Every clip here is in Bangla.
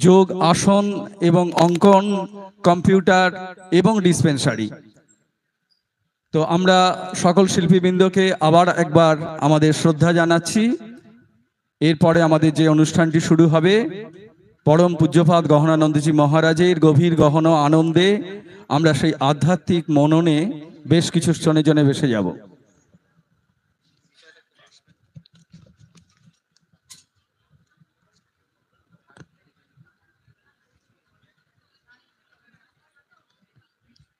যোগ, আসন এবং অঙ্কন, কম্পিউটার এবং ডিসপেন্সারি। তো আমরা সকল শিল্পীবৃন্দকে আবার একবার আমাদের শ্রদ্ধা জানাচ্ছি। এরপরে আমাদের যে অনুষ্ঠানটি শুরু হবে, পরম পূজ্যপাদ গহনানন্দজি মহারাজের গভীর গহন আনন্দে আমরা সেই আধ্যাত্মিক মননে বেশ কিছু জনে জনে ভেসে যাব।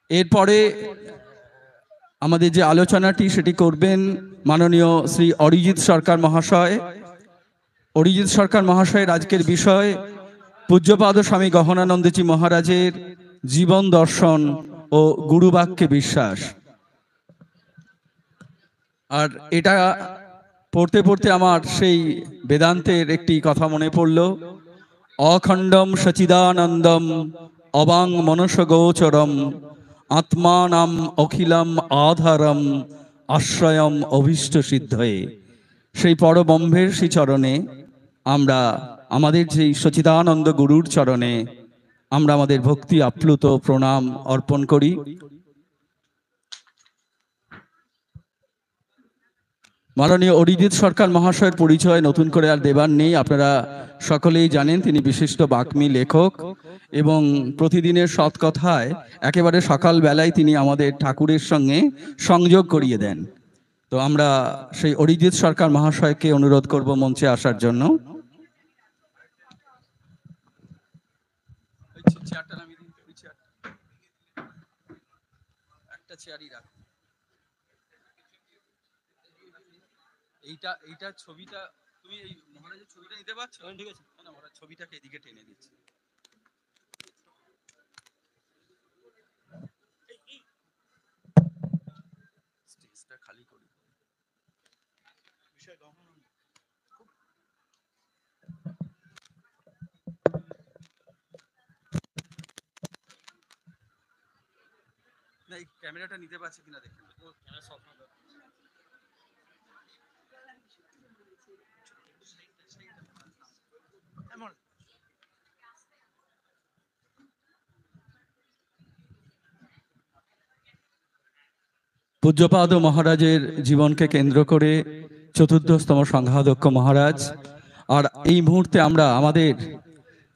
এরপরে আমাদের যে আলোচনাটি সেটি করবেন মাননীয় শ্রী অরিজিৎ সরকার মহাশয়। অরিজিৎ সরকার মহাশয়ের আজকের বিষয় পূজ্যপাদ স্বামী গহনানন্দজি মহারাজের জীবন দর্শন ও গুরুবাক্যে বিশ্বাস। আর এটা পড়তে পড়তে আমার সেই বেদান্তের একটি কথা মনে পড়ল, অখণ্ডম সচিদানন্দম অবাং মনস গোচরম আত্মানাম অখিলম আধারম আশ্রয়ম অভীষ্ট সিদ্ধয়ে। সেই পরব্রহ্মের সেই চরণে আমরা আমাদের যেই সচিদানন্দ গুরুর চরণে আমরা আমাদের ভক্তি আপ্লুত প্রণাম অর্পণ করি। মাননীয় অরিজিৎ সরকার মহাশয়ের পরিচয় নতুন করে আর দেবার নেই, আপনারা সকলেই জানেন তিনি বিশিষ্ট বাগ্মী লেখক এবং প্রতিদিনের সৎকথায় একেবারে সকাল বেলায় তিনি আমাদের ঠাকুরের সঙ্গে সংযোগ করিয়ে দেন। তো আমরা সেই অরিজিৎ সরকার মহাশয়কে অনুরোধ করব মঞ্চে আসার জন্য। এইটা ছবিটা তুমি এই মহারাজের ছবিটা নিতে পারছো? ঠিক আছে, না মহারাজ ছবিটাকে এদিকে টেনে দিচ্ছি। স্টেজটা খালি করি। বিষয় গহনানন্দ না, এই ক্যামেরাটা নিতে পারছে কিনা দেখেন। ও ক্যামেরা সব পূজ্যপাদ মহারাজের জীবনকে কেন্দ্র করে চতুর্দশতম সংঘাধ্যক্ষ মহারাজ, আর এই মুহূর্তে আমরা আমাদের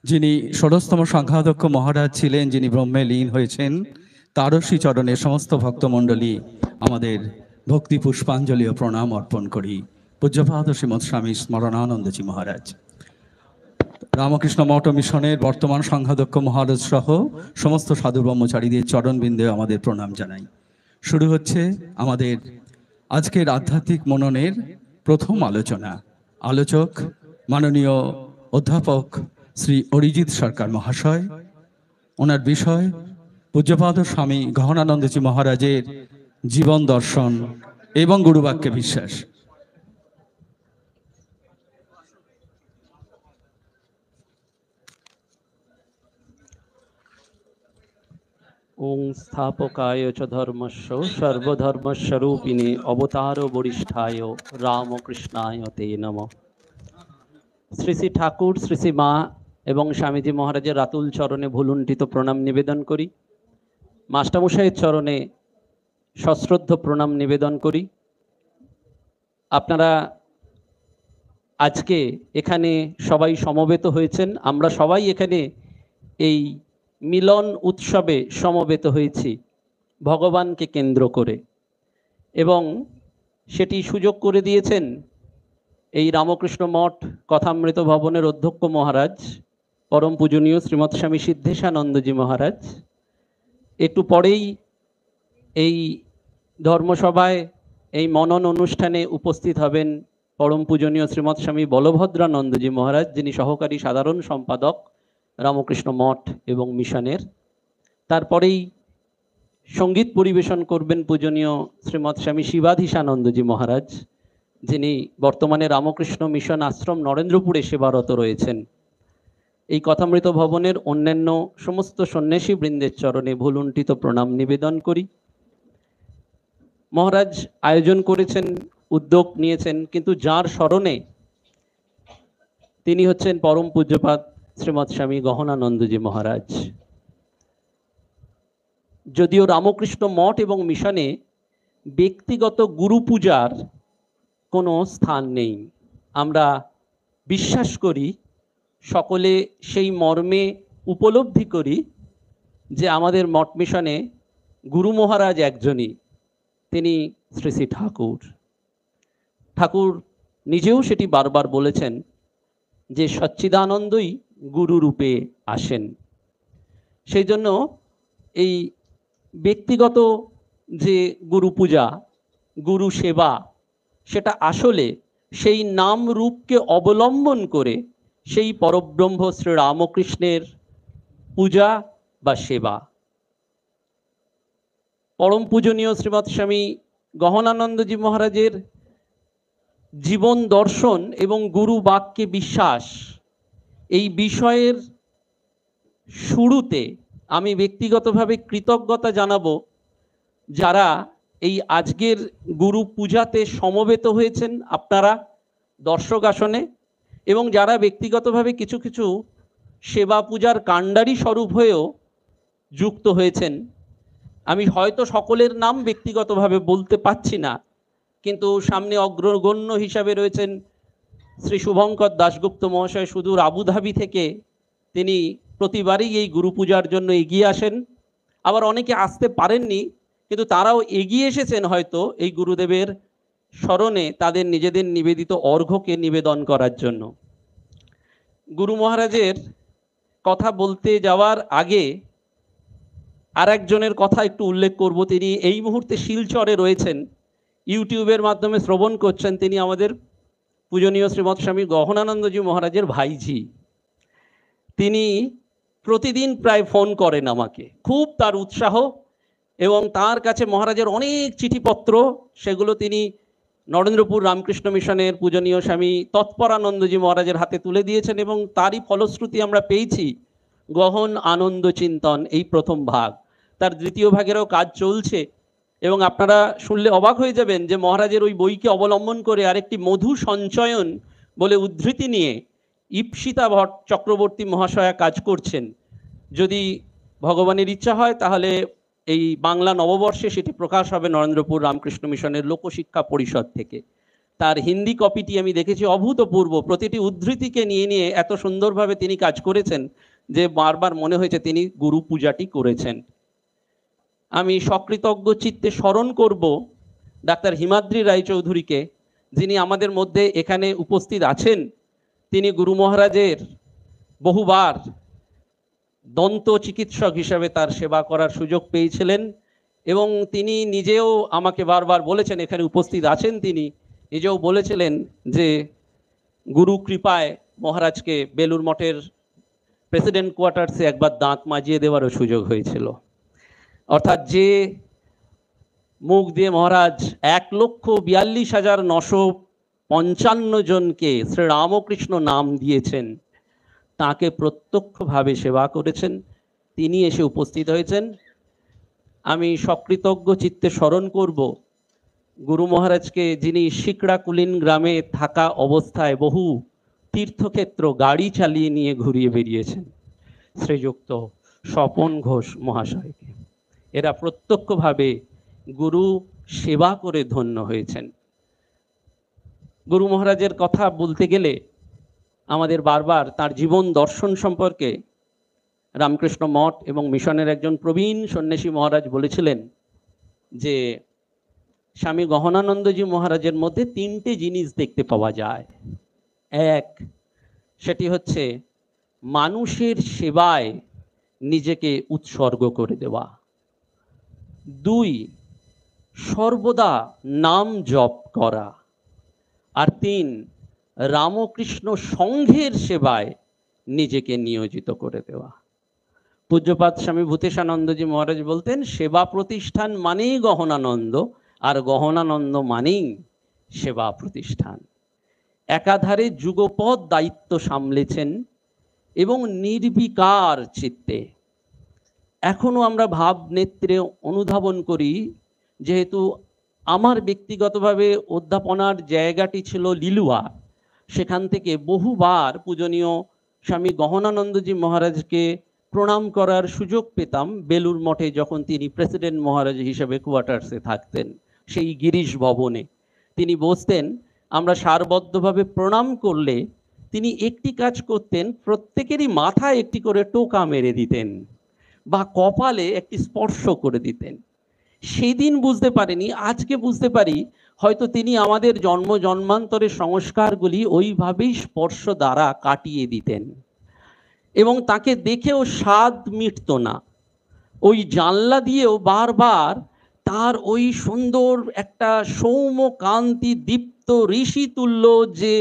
যিনি ষোড়শতম সংঘাধ্যক্ষ মহারাজ ছিলেন, যিনি ব্রহ্মে লীন হয়েছেন, তারও শ্রী চরণে সমস্ত ভক্তমণ্ডলী আমাদের ভক্তি পুষ্পাঞ্জলি ও প্রণাম অর্পণ করি। পূজ্যপাদ শ্রীমৎ স্বামী স্মরণানন্দজি মহারাজ, রামকৃষ্ণ মঠ মিশনের বর্তমান সংঘাধ্যক্ষ মহারাজ সহ সমস্ত সাধু ব্রহ্মচারীদের চরণবিন্দে আমাদের প্রণাম জানাই। শুরু হচ্ছে আমাদের আজকের আধ্যাত্মিক মননের প্রথম আলোচনা। আলোচক মাননীয় অধ্যাপক শ্রী অরিজিৎ সরকার মহাশয়। ওনার বিষয় পূজ্যপাদ স্বামী গহনানন্দজি মহারাজের জীবন দর্শন এবং গুরুবাক্যে বিশ্বাস। ওং স্থাপকায় চ ধর্মস্য সর্বধর্মস্বরূপিণে অবতার বরিষ্ঠায় রামকৃষ্ণায় তে নমঃ। শ্রী শ্রী ঠাকুর, শ্রী শ্রী মা এবং স্বামীজি মহারাজের রাতুল চরণে ভুলুণ্ঠিত প্রণাম নিবেদন করি। মাস্টারমশাইয়ের চরণে সশ্রদ্ধ প্রণাম নিবেদন করি। আপনারা আজকে এখানে সবাই সমবেত হয়েছেন, আমরা সবাই এখানে এই মিলন উৎসবে সমবেত হয়েছি ভগবানকে কেন্দ্র করে, এবং সেটি সুযোগ করে দিয়েছেন এই রামকৃষ্ণ মঠ কথামৃত ভবনের অধ্যক্ষ মহারাজ পরম পূজনীয় শ্রীমৎ স্বামী সিদ্ধেশানন্দজি মহারাজ। একটু পরেই এই ধর্মসভায় এই মনন অনুষ্ঠানে উপস্থিত হবেন পরম পূজনীয় শ্রীমৎ স্বামী বলভদ্রানন্দজি মহারাজ, যিনি সহকারী সাধারণ সম্পাদক রামকৃষ্ণ মঠ এবং মিশনের। তারপরেই সঙ্গীত পরিবেশন করবেন পূজনীয় শ্রীমৎ স্বামী শিবাধীশানন্দজি মহারাজ, যিনি বর্তমানে রামকৃষ্ণ মিশন আশ্রম নরেন্দ্রপুরে সেবারত রয়েছেন। এই কথামৃত ভবনের অন্যান্য সমস্ত সন্ন্যাসী বৃন্দের চরণে ভুলুণ্ঠিত প্রণাম নিবেদন করি। মহারাজ আয়োজন করেছেন, উদ্যোগ নিয়েছেন, কিন্তু যার স্মরণে তিনি হচ্ছেন পরম পূজ্যপাদ শ্রীমৎ স্বামী গহনানন্দজি মহারাজ। যদিও রামকৃষ্ণ মঠ এবং মিশনে ব্যক্তিগত গুরু পূজার কোনো স্থান নেই, আমরা বিশ্বাস করি, সকলে সেই মর্মে উপলব্ধি করি যে আমাদের মঠ মিশনে গুরু মহারাজ একজনই, তিনি শ্রী শ্রী ঠাকুর। ঠাকুর নিজেও সেটি বারবার বলেছেন যে সচ্চিদানন্দই গুরু রূপে আসেন। সেই জন্য এই ব্যক্তিগত যে গুরু পূজা, গুরু সেবা, সেটা আসলে সেই নাম রূপকে অবলম্বন করে সেই পরব্রহ্ম শ্রী রামকৃষ্ণের পূজা বা সেবা। পরম পূজনীয় শ্রীমৎ স্বামী গহনানন্দজি মহারাজের জীবন দর্শন এবং গুরু বাক্যে বিশ্বাস, এই বিষয়ের শুরুতে আমি ব্যক্তিগতভাবে কৃতজ্ঞতা জানাবো যারা এই আজকের গুরু পূজাতে সমবেত হয়েছেন, আপনারা দর্শক আসনে, এবং যারা ব্যক্তিগতভাবে কিছু কিছু সেবা পূজার কাণ্ডারি স্বরূপ হয়েও যুক্ত হয়েছেন। আমি হয়তো সকলের নাম ব্যক্তিগতভাবে বলতে পারছি না, কিন্তু সামনে অগ্রগণ্য হিসাবে রয়েছেন শ্রী শুভঙ্কর দাশগুপ্ত মহাশয়, সুদূর আবুধাবি থেকে তিনি প্রতিবারই এই গুরু পূজার জন্য এগিয়ে আসেন। আবার অনেকে আসতে পারেননি, কিন্তু তারাও এগিয়ে এসেছেন হয়তো এই গুরুদেবের স্মরণে তাদের নিজেদের নিবেদিত অর্ঘ্যকে নিবেদন করার জন্য। গুরু মহারাজের কথা বলতে যাওয়ার আগে আর একজনের কথা একটু উল্লেখ করব। তিনি এই মুহূর্তে শিলচরে রয়েছেন, ইউটিউবের মাধ্যমে শ্রবণ করছেন। তিনি আমাদের পূজনীয় শ্রীমৎ স্বামী গহনানন্দজি মহারাজের ভাইঝি। তিনি প্রতিদিন প্রায় ফোন করেন আমাকে, খুব তার উৎসাহ, এবং তার কাছে মহারাজের অনেক চিঠিপত্র, সেগুলো তিনি নরেন্দ্রপুর রামকৃষ্ণ মিশনের পূজনীয় স্বামী তৎপরানন্দজি মহারাজের হাতে তুলে দিয়েছেন, এবং তারই ফলশ্রুতি আমরা পেয়েছি গহন আনন্দ চিন্তন, এই প্রথম ভাগ। তার দ্বিতীয় ভাগেরও কাজ চলছে, এবং আপনারা শুনলে অবাক হয়ে যাবেন যে মহারাজের ওই বইকে অবলম্বন করে আরেকটি মধু সঞ্চয়ন বলে উদ্ধৃতি নিয়ে ঈপ্সিতা ভট্ট চক্রবর্তী মহাশয়া কাজ করছেন। যদি ভগবানের ইচ্ছা হয় তাহলে এই বাংলা নববর্ষে সেটি প্রকাশ হবে নরেন্দ্রপুর রামকৃষ্ণ মিশনের লোকশিক্ষা পরিষদ থেকে। তার হিন্দি কপিটি আমি দেখেছি, অভূতপূর্ব। প্রতিটি উদ্ধৃতিকে নিয়ে নিয়ে এত সুন্দরভাবে তিনি কাজ করেছেন যে বারবার মনে হয়েছে তিনি গুরু পূজাটি করেছেন। আমি সকৃতজ্ঞ চিত্তে স্মরণ করব ডাক্তার হিমাদ্রি রায়চৌধুরীকে, যিনি আমাদের মধ্যে এখানে উপস্থিত আছেন। তিনি গুরু মহারাজের বহুবার দন্ত চিকিৎসক হিসাবে তার সেবা করার সুযোগ পেয়েছিলেন, এবং তিনি নিজেও আমাকে বারবার বলেছেন, এখানে উপস্থিত আছেন তিনি নিজেও বলেছিলেন যে গুরু কৃপায় মহারাজকে বেলুর মঠের প্রেসিডেন্ট কোয়ার্টার্সে একবার দাঁত মাজিয়ে দেওয়ারও সুযোগ হয়েছিল। অর্থাৎ যে মুখ দিয়ে মহারাজ 1,42,955 জনকে শ্রীরামকৃষ্ণ নাম দিয়েছেন, তাকে প্রত্যক্ষভাবে সেবা করেছেন, তিনি এসে উপস্থিত হয়েছেন। আমি সকৃতজ্ঞ চিত্তে স্মরণ করব গুরু মহারাজকে, যিনি শিকড়াকুলিন গ্রামে থাকা অবস্থায় বহু তীর্থক্ষেত্র গাড়ি চালিয়ে নিয়ে ঘুরিয়ে বেরিয়েছেন, শ্রীযুক্ত স্বপন ঘোষ মহাশয়কে। এরা প্রত্যক্ষভাবে গুরু সেবা করে ধন্য হয়েছেন। গুরু মহারাজের কথা বলতে গেলে আমাদের বারবার তার জীবন দর্শন সম্পর্কে রামকৃষ্ণ মঠ এবং মিশনের একজন প্রবীণ সন্ন্যাসী মহারাজ বলেছিলেন যে স্বামী গহনানন্দজি মহারাজের মধ্যে 3টে জিনিস দেখতে পাওয়া যায়। এক, সেটি হচ্ছে মানুষের সেবায় নিজেকে উৎসর্গ করে দেওয়া। 2, সর্বদা নাম জপ করা। আর 3, রামকৃষ্ণ সংঘের সেবায় নিজেকে নিয়োজিত করে দেওয়া। পূজ্যপাদ স্বামী ভূতেশানন্দজি মহারাজ বলতেন, সেবা প্রতিষ্ঠান মানেই গহনানন্দ, আর গহনানন্দ মানেই সেবা প্রতিষ্ঠান। একাধারে যুগপৎ দায়িত্ব সামলেছেন এবং নির্বিকার চিত্তে। এখনো আমরা ভাব নেত্রে অনুধাবন করি, যেহেতু আমার ব্যক্তিগতভাবে অধ্যাপনার জায়গাটি ছিল লিলুয়া, সেখান থেকে বহুবার পূজনীয় স্বামী গহনানন্দজি মহারাজকে প্রণাম করার সুযোগ পেতাম বেলুর মঠে, যখন তিনি প্রেসিডেন্ট মহারাজ হিসেবে কোয়ার্টার্সে থাকতেন, সেই গিরিশ ভবনে তিনি বসতেন। আমরা সারবদ্ধভাবে প্রণাম করলে তিনি একটি কাজ করতেন, প্রত্যেকেরই মাথায় একটি করে টোকা মেরে দিতেন বা কপালে একটি স্পর্শ করে দিতেন। সেদিন বুঝতে পারিনি, আজকে বুঝতে পারি হয়তো তিনি আমাদের জন্ম জন্মান্তরের সংস্কারগুলি ওইভাবেই স্পর্শ দ্বারা কাটিয়ে দিতেন। এবং তাকে দেখেও স্বাদ মিটত না, ওই জানলা দিয়েও বারবার তার ওই সুন্দর একটা সৌম্য কান্তি দীপ্ত ঋষি তুল্য যে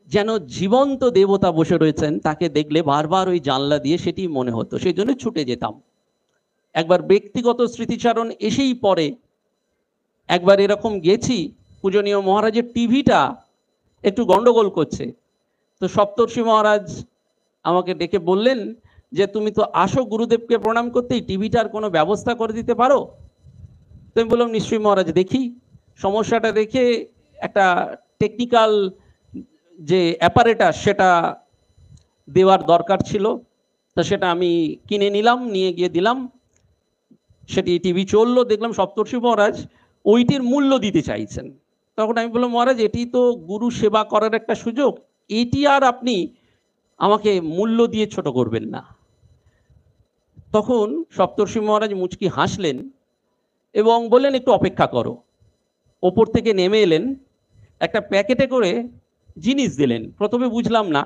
যেন জীবন্ত দেবতা বসে রয়েছেন, তাকে দেখলে বারবার ওই জানলা দিয়ে সেটি মনে হতো, সেই জন্য ছুটে যেতাম। একবার ব্যক্তিগত স্মৃতিচারণ এসেই পরে, একবার এরকম গেছি, পূজনীয় মহারাজের টিভিটা একটু গন্ডগোল করছে, তো সপ্তর্ষি মহারাজ আমাকে ডেকে বললেন যে তুমি তো আসো গুরুদেবকে প্রণাম করতে, এই টিভিটার কোনো ব্যবস্থা করে দিতে পারো? তো আমি বললাম নিশ্চয়ই মহারাজ, দেখি। সমস্যাটা দেখে একটা টেকনিক্যাল যে অ্যাপারেটাস সেটা দেওয়ার দরকার ছিল, তো সেটা আমি কিনে নিলাম, নিয়ে গিয়ে দিলাম, সেটি টিভি চললো। দেখলাম সপ্তর্ষি মহারাজ ওইটির মূল্য দিতে চাইছেন। তখন আমি বললাম মহারাজ, এটি তো গুরু সেবা করার একটা সুযোগ, এটি আর আপনি আমাকে মূল্য দিয়ে ছোট করবেন না। তখন সপ্তর্ষি মহারাজ মুচকি হাসলেন এবং বললেন একটু অপেক্ষা করো। ওপর থেকে নেমে এলেন, একটা প্যাকেটে করে জিনিস দিলেন। প্রথমে বুঝলাম না,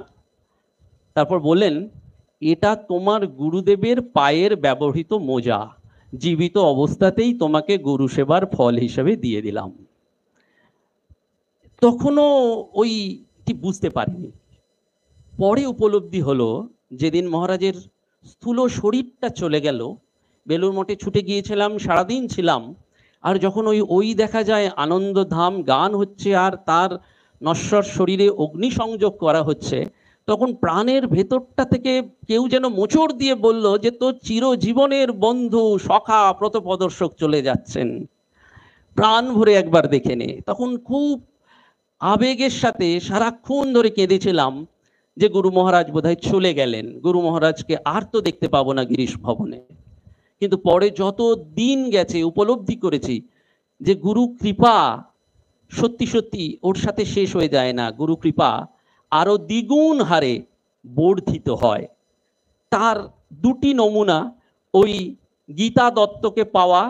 তারপর বললেন এটা তোমার গুরুদেবের পায়ের ব্যবহৃত মোজা, জীবিত অবস্থাতেই তোমাকে গুরু সেবার ফল হিসেবে দিয়ে দিলাম। তখনও ওইটি বুঝতে পারিনি, পরে উপলব্ধি হলো যেদিন মহারাজের স্থূল শরীরটা চলে গেল, বেলুর মঠে ছুটে গিয়েছিলাম, সারাদিন ছিলাম, আর যখন ওই দেখা যায় আনন্দধাম গান হচ্ছে আর তার নশ্বর শরীরে অগ্নিসংযোগ করা হচ্ছে, তখন প্রাণের ভেতরটা থেকে কেউ যেন মোচড় দিয়ে বলল যে তোর চিরজীবনের বন্ধু সখা প্রতপদর্শক চলে যাচ্ছেন, প্রাণ ভরে একবার দেখে নে। তখন খুব আবেগের সাথে সারাক্ষণ ধরে কেঁদেছিলাম যে গুরু মহারাজ বোধহয় চলে গেলেন, গুরু মহারাজকে আর তো দেখতে পাবো না গিরিশ ভবনে। কিন্তু পরে যত দিন গেছে উপলব্ধি করেছি যে গুরু কৃপা সত্যি সত্যি ওর সাথে শেষ হয়ে যায় না, গুরু কৃপা আরো দ্বিগুণ হারে বর্ধিত হয়। তার দুটি নমুনা, ওই গীতা দত্তকে পাওয়া,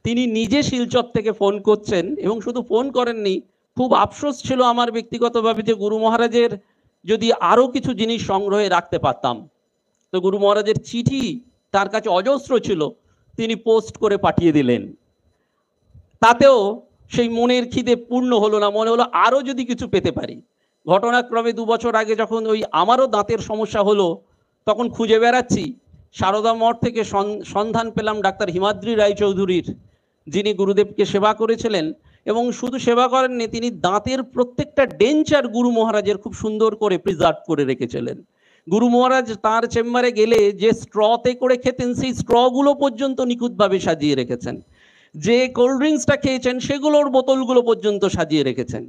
তিনি নিজে শিলচর থেকে ফোন করছেন, এবং শুধু ফোন করেননি, খুব আফসোস ছিল আমার ব্যক্তিগতভাবে যে গুরু মহারাজের যদি আরো কিছু জিনিস সংগ্রহে রাখতে পারতাম। তো গুরু মহারাজের চিঠি তার কাছে অজস্র ছিল, তিনি পোস্ট করে পাঠিয়ে দিলেন। তাতেও সেই মনের খিদে পূর্ণ হলো না, মনে হলো আরো যদি কিছু পেতে পারি। ঘটনাক্রমে 2 বছর আগে যখন ওই আমারও দাঁতের সমস্যা হলো, তখন খুঁজে বেড়াচ্ছি, সারদা মঠ থেকে সন্ধান পেলাম ডাক্তার হিমাদ্রি রায়চৌধুরীর, যিনি গুরুদেবকে সেবা করেছিলেন, এবং শুধু সেবা করেননি, তিনি দাঁতের প্রত্যেকটা ডেঞ্চার গুরু মহারাজের খুব সুন্দর করে প্রিজার্ভ করে রেখেছিলেন। গুরু মহারাজ তার চেম্বারে গেলে যে স্ট্রতে করে খেতেন, সেই স্ট্রগুলো পর্যন্ত নিখুঁতভাবে সাজিয়ে রেখেছেন। যে কোল্ড ড্রিঙ্কসটা খেয়েছেন সেগুলোর বোতলগুলো পর্যন্ত সাজিয়ে রেখেছেন।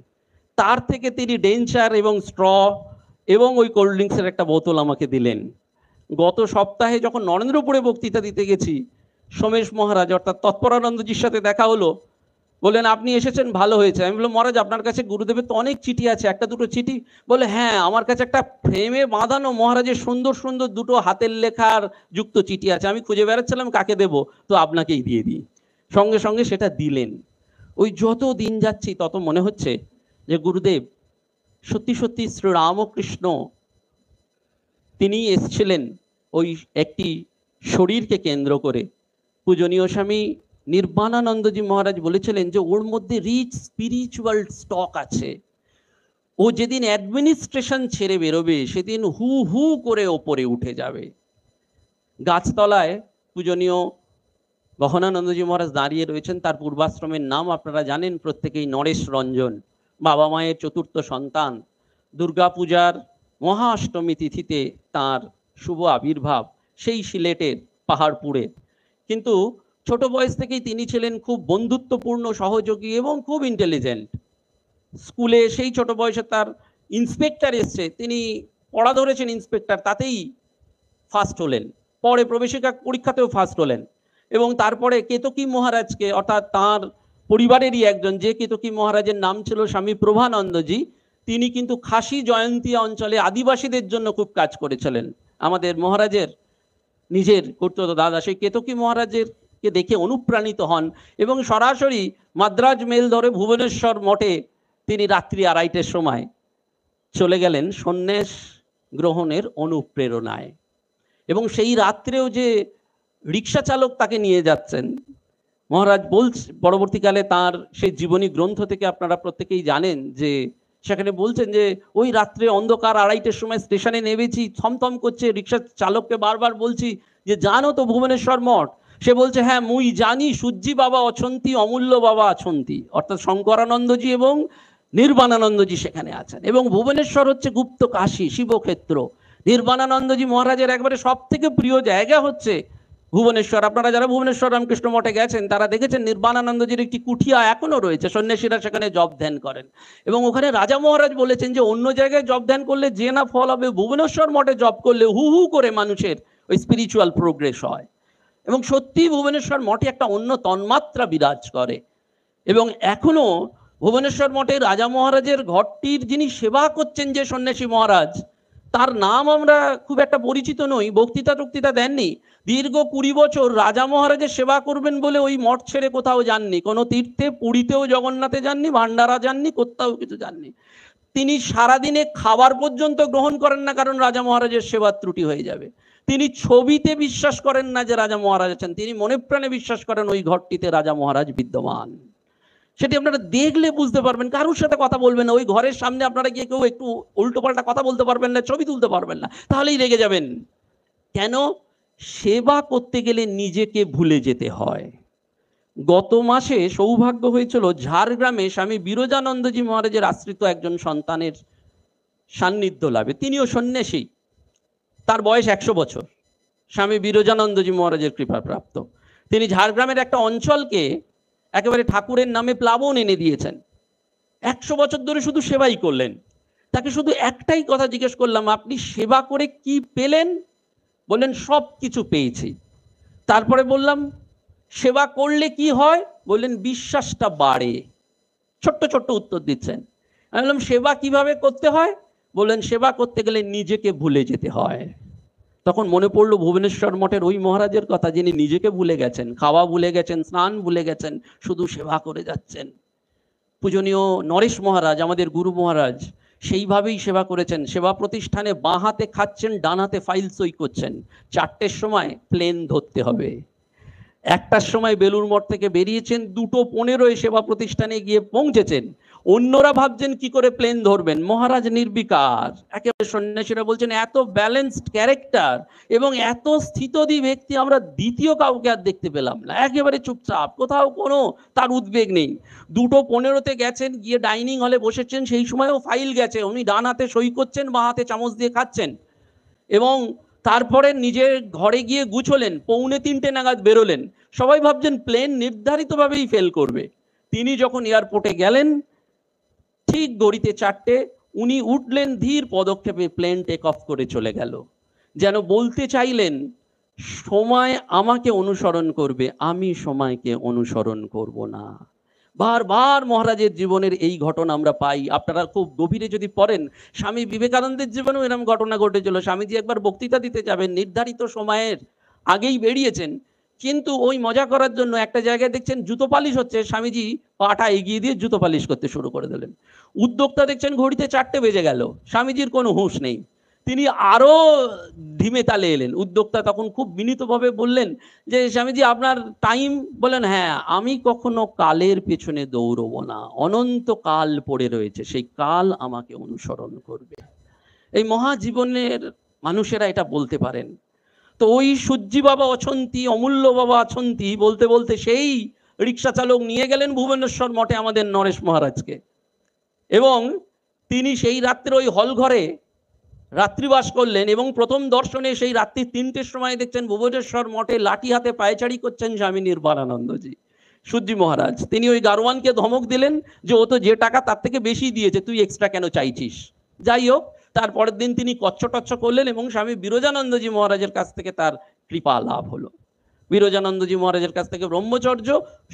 তার থেকে তিনি ডেঞ্চার এবং স্ট্র এবং ওই কোল্ড ড্রিঙ্কসের একটা বোতল আমাকে দিলেন। গত সপ্তাহে যখন নরেন্দ্রপুরে বক্তৃতা দিতে গেছি, সোমেশ মহারাজ অর্থাৎ তৎপরানন্দজির সাথে দেখা হলো, বললেন আপনি এসেছেন, ভালো হয়েছে। আমি বললাম মহারাজ আপনার কাছে গুরুদেবের তো অনেক চিঠি আছে, একটা দুটো চিঠি? বলে হ্যাঁ, আমার কাছে একটা ফ্রেমে বাঁধানো মহারাজের সুন্দর সুন্দর দুটো হাতের লেখার যুক্ত চিঠি আছে, আমি খুঁজে বেড়াচ্ছিলাম কাকে দেব, তো আপনাকেই দিয়ে দিই। সঙ্গে সঙ্গে সেটা দিলেন। ওই যত দিন যাচ্ছি তত মনে হচ্ছে যে গুরুদেব সত্যি সত্যি শ্রীরামকৃষ্ণ তিনি এসেছিলেন ওই একটি শরীরকে কেন্দ্র করে। পূজনীয় স্বামী নির্বাণানন্দজি মহারাজ বলেছিলেন যে ওর মধ্যে রিচ স্পিরিচুয়াল স্টক আছে, ও যেদিন অ্যাডমিনিস্ট্রেশন ছেড়ে বেরোবে সেদিন হু হু করে ওপরে উঠে যাবে। গাছতলায় পূজনীয় গহনানন্দজি মহারাজ দাঁড়িয়ে রয়েছেন, তার পূর্বাশ্রমের নাম আপনারা জানেন প্রত্যেকেই, নরেশ রঞ্জন, বাবা মায়ের চতুর্থ সন্তান। দুর্গাপূজার মহাষ্টমী তিথিতে তার শুভ আবির্ভাব সেই সিলেটের পাহাড়পুরে। কিন্তু ছোট বয়স থেকেই তিনি ছিলেন খুব বন্ধুত্বপূর্ণ, সহযোগী এবং খুব ইন্টেলিজেন্ট। স্কুলে সেই ছোট বয়সে তার ইন্সপেক্টর এসছে, তিনি পড়া ধরেছেন ইন্সপেক্টর, তাতেই ফার্স্ট হলেন, পরে প্রবেশিকা পরীক্ষাতেও ফার্স্ট হলেন, এবং তারপরে কেতকী মহারাজকে, অর্থাৎ তার পরিবারেরই একজন, যে কেতকী মহারাজের নাম ছিল স্বামী প্রভানন্দজি, তিনি কিন্তু খাসি জয়ন্তিয়া অঞ্চলে আদিবাসীদের জন্য খুব কাজ করেছিলেন। আমাদের মহারাজের নিজের কর্তব্য দাদা সেই কেতকী মহারাজের কে দেখে অনুপ্রাণিত হন এবং সরাসরি মাদ্রাজ মেল ধরে ভুবনেশ্বর মঠে তিনি রাত্রি 2:30-টের সময় চলে গেলেন সন্ন্যাস গ্রহণের অনুপ্রেরণায়। এবং সেই রাত্রেও যে রিক্সা চালক তাকে নিয়ে যাচ্ছেন, মহারাজ পরবর্তীকালে তার সেই জীবনী গ্রন্থ থেকে আপনারা প্রত্যেকেই জানেন যে সেখানে বলছেন যে ওই রাত্রে অন্ধকার 2:30-টের সময় স্টেশনে নেমেছি, থমথম করছে, রিক্সা চালককে বারবার বলছি যে জানো তো ভুবনেশ্বর মঠ? সে বলছে হ্যাঁ মুই জানি, সূর্যি বাবা অছন্তি, অমূল্য বাবা অছন্তি, অর্থাৎ শঙ্করানন্দজি এবং নির্বাণানন্দজি সেখানে আছেন। এবং ভুবনেশ্বর হচ্ছে গুপ্ত কাশী, শিবক্ষেত্র। নির্বাণানন্দজি মহারাজের একবারে সব থেকে প্রিয় জায়গা হচ্ছে ভুবনেশ্বর। আপনারা যারা ভুবনেশ্বর রামকৃষ্ণ মঠে গেছেন তারা দেখেছেন নির্বাণানন্দজির একটি কুঠিয়া এখনো রয়েছে, সন্ন্যাসীরা সেখানে জপ ধ্যান করেন। এবং ওখানে রাজা মহারাজ বলেছেন যে অন্য জায়গায় জপ ধ্যান করলে যে না ফল হবে, ভুবনেশ্বর মঠে জপ করলে হু হু করে মানুষের ওই স্পিরিচুয়াল প্রোগ্রেস হয়। এবং সত্যি ভুবনেশ্বর মঠে একটা অন্য তন্মাত্রা বিরাজ করে। এবং এখনো ভুবনেশ্বর মঠে রাজা মহারাজের ঘরটির যিনি সেবা করছেন যে সন্ন্যাসী মহারাজ, তার নাম আমরা খুব একটা পরিচিত নই, বক্তৃতা টক্তৃতা দেননি, দীর্ঘ 20 বছর রাজা মহারাজের সেবা করবেন বলে ওই মঠ ছেড়ে কোথাও যাননি, কোনো তীর্থে, পুরীতেও জগন্নাথে যাননি, ভান্ডারা যাননি, কোথাও কিছু যাননি। তিনি সারাদিনে খাবার পর্যন্ত গ্রহণ করেন না, কারণ রাজা মহারাজের সেবার ত্রুটি হয়ে যাবে। তিনি ছবিতে বিশ্বাস করেন না যে রাজা মহারাজ আছেন, তিনি মনে প্রাণে বিশ্বাস করেন ওই ঘরটিতে রাজা মহারাজ বিদ্যমান। সেটি আপনারা দেখলে বুঝতে পারবেন, কারোর সাথে কথা বলবেন না, ওই ঘরের সামনে আপনারা গিয়ে কেউ একটু উল্টো পাল্টা কথা বলতে পারবেন না, ছবি তুলতে পারবেন না, তাহলেই রেগে যাবেন। কেন? সেবা করতে গেলে নিজেকে ভুলে যেতে হয়। গত মাসে সৌভাগ্য হয়েছিল ঝাড়গ্রামে স্বামী বিরজানন্দজি মহারাজের আশ্রিত একজন সন্তানের সান্নিধ্য লাভে। তিনিও সন্ন্যাসী, তার বয়স 100 বছর, স্বামী বিরজানন্দজি মহারাজের কৃপাপ্রাপ্ত। তিনি ঝাড়গ্রামের একটা অঞ্চলকে একেবারে ঠাকুরের নামে প্লাবন এনে দিয়েছেন। 100 বছর ধরে শুধু সেবাই করলেন। তাকে শুধু একটাই কথা জিজ্ঞেস করলাম, আপনি সেবা করে কি পেলেন? বললেন সব কিছু পেয়েছি। তারপরে বললাম সেবা করলে কি হয়? বললেন বিশ্বাসটা বাড়ে। ছোট্ট ছোট্ট উত্তর দিচ্ছেন। আমি বললাম সেবা কিভাবে করতে হয়? বললেন সেবা করতে গেলে নিজেকে ভুলে যেতে হয়। তখন মনে পড়লো ভুবনেশ্বর মঠের ওই মহারাজের কথা, যিনি নিজেকে ভুলে গেছেন, খাওয়া ভুলে গেছেন, স্নান ভুলে গেছেন, শুধু সেবা করে যাচ্ছেন। পূজনীয় নরেশ মহারাজ, আমাদের গুরু মহারাজ, সেইভাবেই সেবা করেছেন। সেবা প্রতিষ্ঠানে বাঁ হাতে খাচ্ছেন, ডান হাতে ফাইল সই করছেন। 4টের সময় প্লেন ধরতে হবে। 1টার সময় বেলুর মঠ থেকে বেরিয়েছেন, 2:15 সেবা প্রতিষ্ঠানে গিয়ে পৌঁছেছেন। অন্যরা ভাবছেন কি করে প্লেন ধরবেন, মহারাজ নির্বিকার। একেবারে সন্ন্যাসীরা বলছেন এত ব্যালেন্সড ক্যারেক্টার এবং এত স্থিতধী ব্যক্তি আমরা দ্বিতীয় কাউকে আর দেখতে পেলাম না। একেবারে চুপচাপ, কোথাও কোনো তার উদ্বেগ নেই। 2:15 গেছেন, গিয়ে ডাইনিং হলে বসেছেন, সেই সময়ও ফাইল গেছে, উনি ডান হাতে সই করছেন, বাঁ হাতে চামচ দিয়ে খাচ্ছেন। এবং তারপরে নিজের ঘরে গিয়ে গুছোলেন, 2:45 নাগাদ বেরোলেন। সবাই ভাবছেন প্লেন নির্ধারিতভাবেই ফেল করবে। তিনি যখন এয়ারপোর্টে গেলেন, ঠিক ঘড়িতে 4টে, উনি উঠলেন, ধীর পদক্ষেপে প্লেন টেক অফ করে চলে গেল। যেন বলতে চাইলেন সময় আমাকে অনুসরণ করবে, আমি সময়কে অনুসরণ করব না। বারবার মহারাজের জীবনের এই ঘটনা আমরা পাই। আপনারা খুব গভীরে যদি পড়েন, স্বামী বিবেকানন্দের জীবনেও এরকম ঘটনা ঘটেছিল। স্বামীজি একবার বক্তৃতা দিতে যাবেন, নির্ধারিত সময়ের আগেই বেরিয়েছেন, কিন্তু ওই মজা করার জন্য একটা জায়গায় দেখছেন জুতো পালিশ হচ্ছে, স্বামীজি পাটা এগিয়ে দিয়ে জুতো পালিশ করতে শুরু করে দিলেন। উদ্যোক্তা দেখছেন ঘড়িতে 4টে বেজে গেল, স্বামীজির কোনো হুঁশ নেই। তিনি আরো ধিমে তালে এলেন। উদ্যোক্তা তখন খুব বিনীতভাবে বললেন যে স্বামীজি আপনার টাইম? বলেন হ্যাঁ, আমি কখনো কালের পেছনে দৌড়বো না, অনন্ত কাল পড়ে রয়েছে, সেই কাল আমাকে অনুসরণ করবে। এই মহাজীবনের মানুষেরা এটা বলতে পারেন। তো ওই সূর্যি বাবা অছন্তি, অমূল্য বাবা অছন্তি বলতে বলতে সেই রিক্সা চালক নিয়ে গেলেন ভুবনেশ্বর মঠে আমাদের নরেশ মহারাজকে। এবং তিনি সেই রাত্রে ওই হল ঘরে রাত্রিবাস করলেন। এবং প্রথম দর্শনে সেই রাত্রি 3টের সময় দেখছেন ভুবনেশ্বর মঠে লাঠি হাতে পায়চারি করছেন স্বামী নির্বাণানন্দজি, সূর্যি মহারাজ। তিনি ওই গারোয়ানকে ধমক দিলেন যে ও তো যে টাকা তার থেকে বেশি দিয়েছে, তুই এক্সট্রা কেন চাইছিস? যাই হোক, তারপরের দিন তিনি কচ্ছটচ্ছ করলেন এবং স্বামী বিরজানন্দজি মহারাজের কাছ থেকে তার কৃপা লাভ হলো। বিরজানন্দজি মহারাজের কাছ থেকে ব্রহ্মচর্য,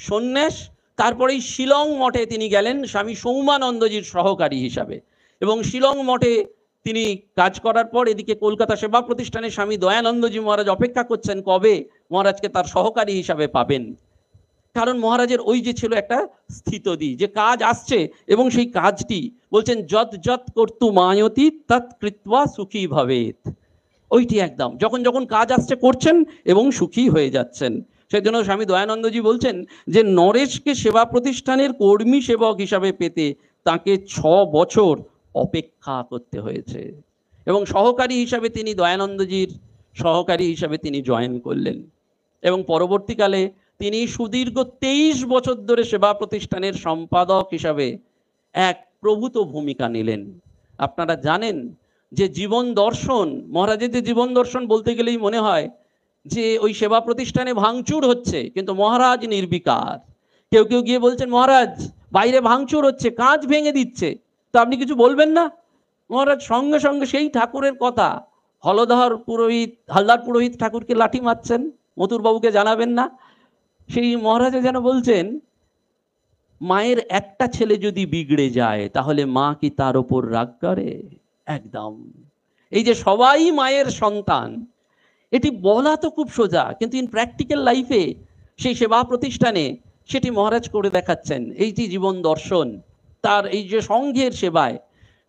সন্ন্যাস, তারপরেই শিলং মঠে তিনি গেলেন স্বামী সৌমানন্দজির সহকারী হিসাবে। এবং শিলং মঠে তিনি কাজ করার পর এদিকে কলকাতা সেবা প্রতিষ্ঠানে স্বামী দয়ানন্দজি মহারাজ অপেক্ষা করছেন কবে মহারাজকে তার সহকারী হিসাবে পাবেন। কারণ মহারাজের ওই যে ছিল একটা স্থিতদি, যে কাজ আসছে এবং সেই কাজটি বলছেন যৎ যৎ কর্তু মায়তি তৎ কৃত্বা সুখী ভবেত। ওইটি একদম যখন যখন কাজ আসছে করছেন এবং সুখী হয়ে যাচ্ছেন। সেই জন্য স্বামী দয়ানন্দজি বলছেন যে নরেশকে সেবা প্রতিষ্ঠানের কর্মী সেবক হিসাবে পেতে তাকে 6 বছর অপেক্ষা করতে হয়েছে এবং সহকারী হিসাবে তিনি দয়ানন্দজির সহকারী হিসাবে তিনি জয়েন করলেন এবং পরবর্তীকালে তিনি সুদীর্ঘ 23 বছর ধরে সেবা প্রতিষ্ঠানের সম্পাদক হিসাবে এক প্রভূত ভূমিকা নিলেন। আপনারা জানেন যে জীবন দর্শন, মহারাজের যে জীবন দর্শন বলতে গেলেই মনে হয় যে ওই সেবা প্রতিষ্ঠানে ভাঙচুর হচ্ছে, কিন্তু মহারাজ নির্বিকার। কেউ কেউ গিয়ে বলছেন মহারাজ বাইরে ভাঙচুর হচ্ছে, কাজ ভেঙে দিচ্ছে, তো আপনি কিছু বলবেন না? মহারাজ সঙ্গে সঙ্গে সেই ঠাকুরের কথা, হালদার পুরোহিত ঠাকুরকে লাঠি মারছেন, মথুরবাবুকে জানাবেন না? সেই মহারাজা যেন বলছেন মায়ের একটা ছেলে যদি বিগড়ে যায় তাহলে মা কি তার ওপর রাগ করে? একদম। এই যে সবাই মায়ের সন্তান, এটি বলা তো খুব সোজা, কিন্তু ইন প্র্যাকটিক্যাল লাইফে সেই সেবা প্রতিষ্ঠানে সেটি মহারাজ করে দেখাচ্ছেন। এইটি জীবন দর্শন তার, এই যে সংঘের সেবায়।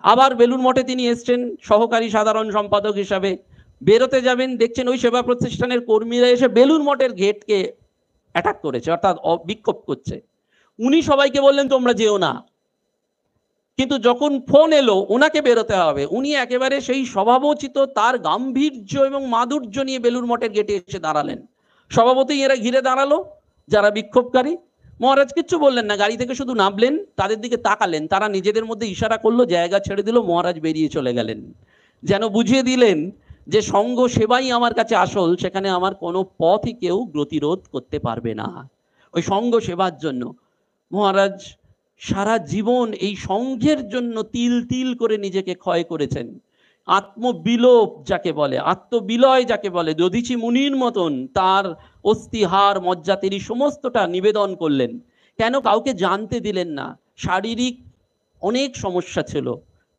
আবার বেলুড় মঠে তিনি এসছেন সহকারী সাধারণ সম্পাদক হিসাবে, বেরোতে যাবেন দেখছেন ওই সেবা প্রতিষ্ঠানের কর্মীরা এসে বেলুড় মঠের গেটকে অ্যাটাক করেছে, অর্থাৎ বিক্ষোভ করছে। উনি সবাইকে বললেন তোমরা যেও না, কিন্তু যখন ফোন এলো ওনাকে বেরোতে হবে, উনি একেবারে সেই স্বভাবোচিত তার গাম্ভীর্য এবং মাধুর্য নিয়ে বেলুড় মঠের গেটে এসে দাঁড়ালেন। স্বভাবতই এরা ঘিরে দাঁড়ালো যারা বিক্ষোভকারী। মহারাজ কিচ্ছু বললেন না, গাড়ি থেকে শুধু নামলেন, তাদের দিকে তাকালেন, তারা নিজেদের মধ্যে ইশারা করলো, জায়গা ছেড়ে দিল, মহারাজ বেরিয়ে চলে গেলেন। যেন বুঝিয়ে দিলেন যে সঙ্গ সেবাই আমার কাছে আসল, সেখানে আমার কোনো পথই কেউ গতিরোধ করতে পারবে না। ওই সঙ্গ সেবার জন্য মহারাজ সারা জীবন এই সংঘের জন্য তিল তিল করে নিজেকে ক্ষয় করেছেন। আত্মবিলোপ যাকে বলে, আত্মবিলয় যাকে বলে, দধিচি মুনির মতন তার অস্থিহার মজ্জাতেরই সমস্তটা নিবেদন করলেন। কেন? কাউকে জানতে দিলেন না। শারীরিক অনেক সমস্যা ছিল,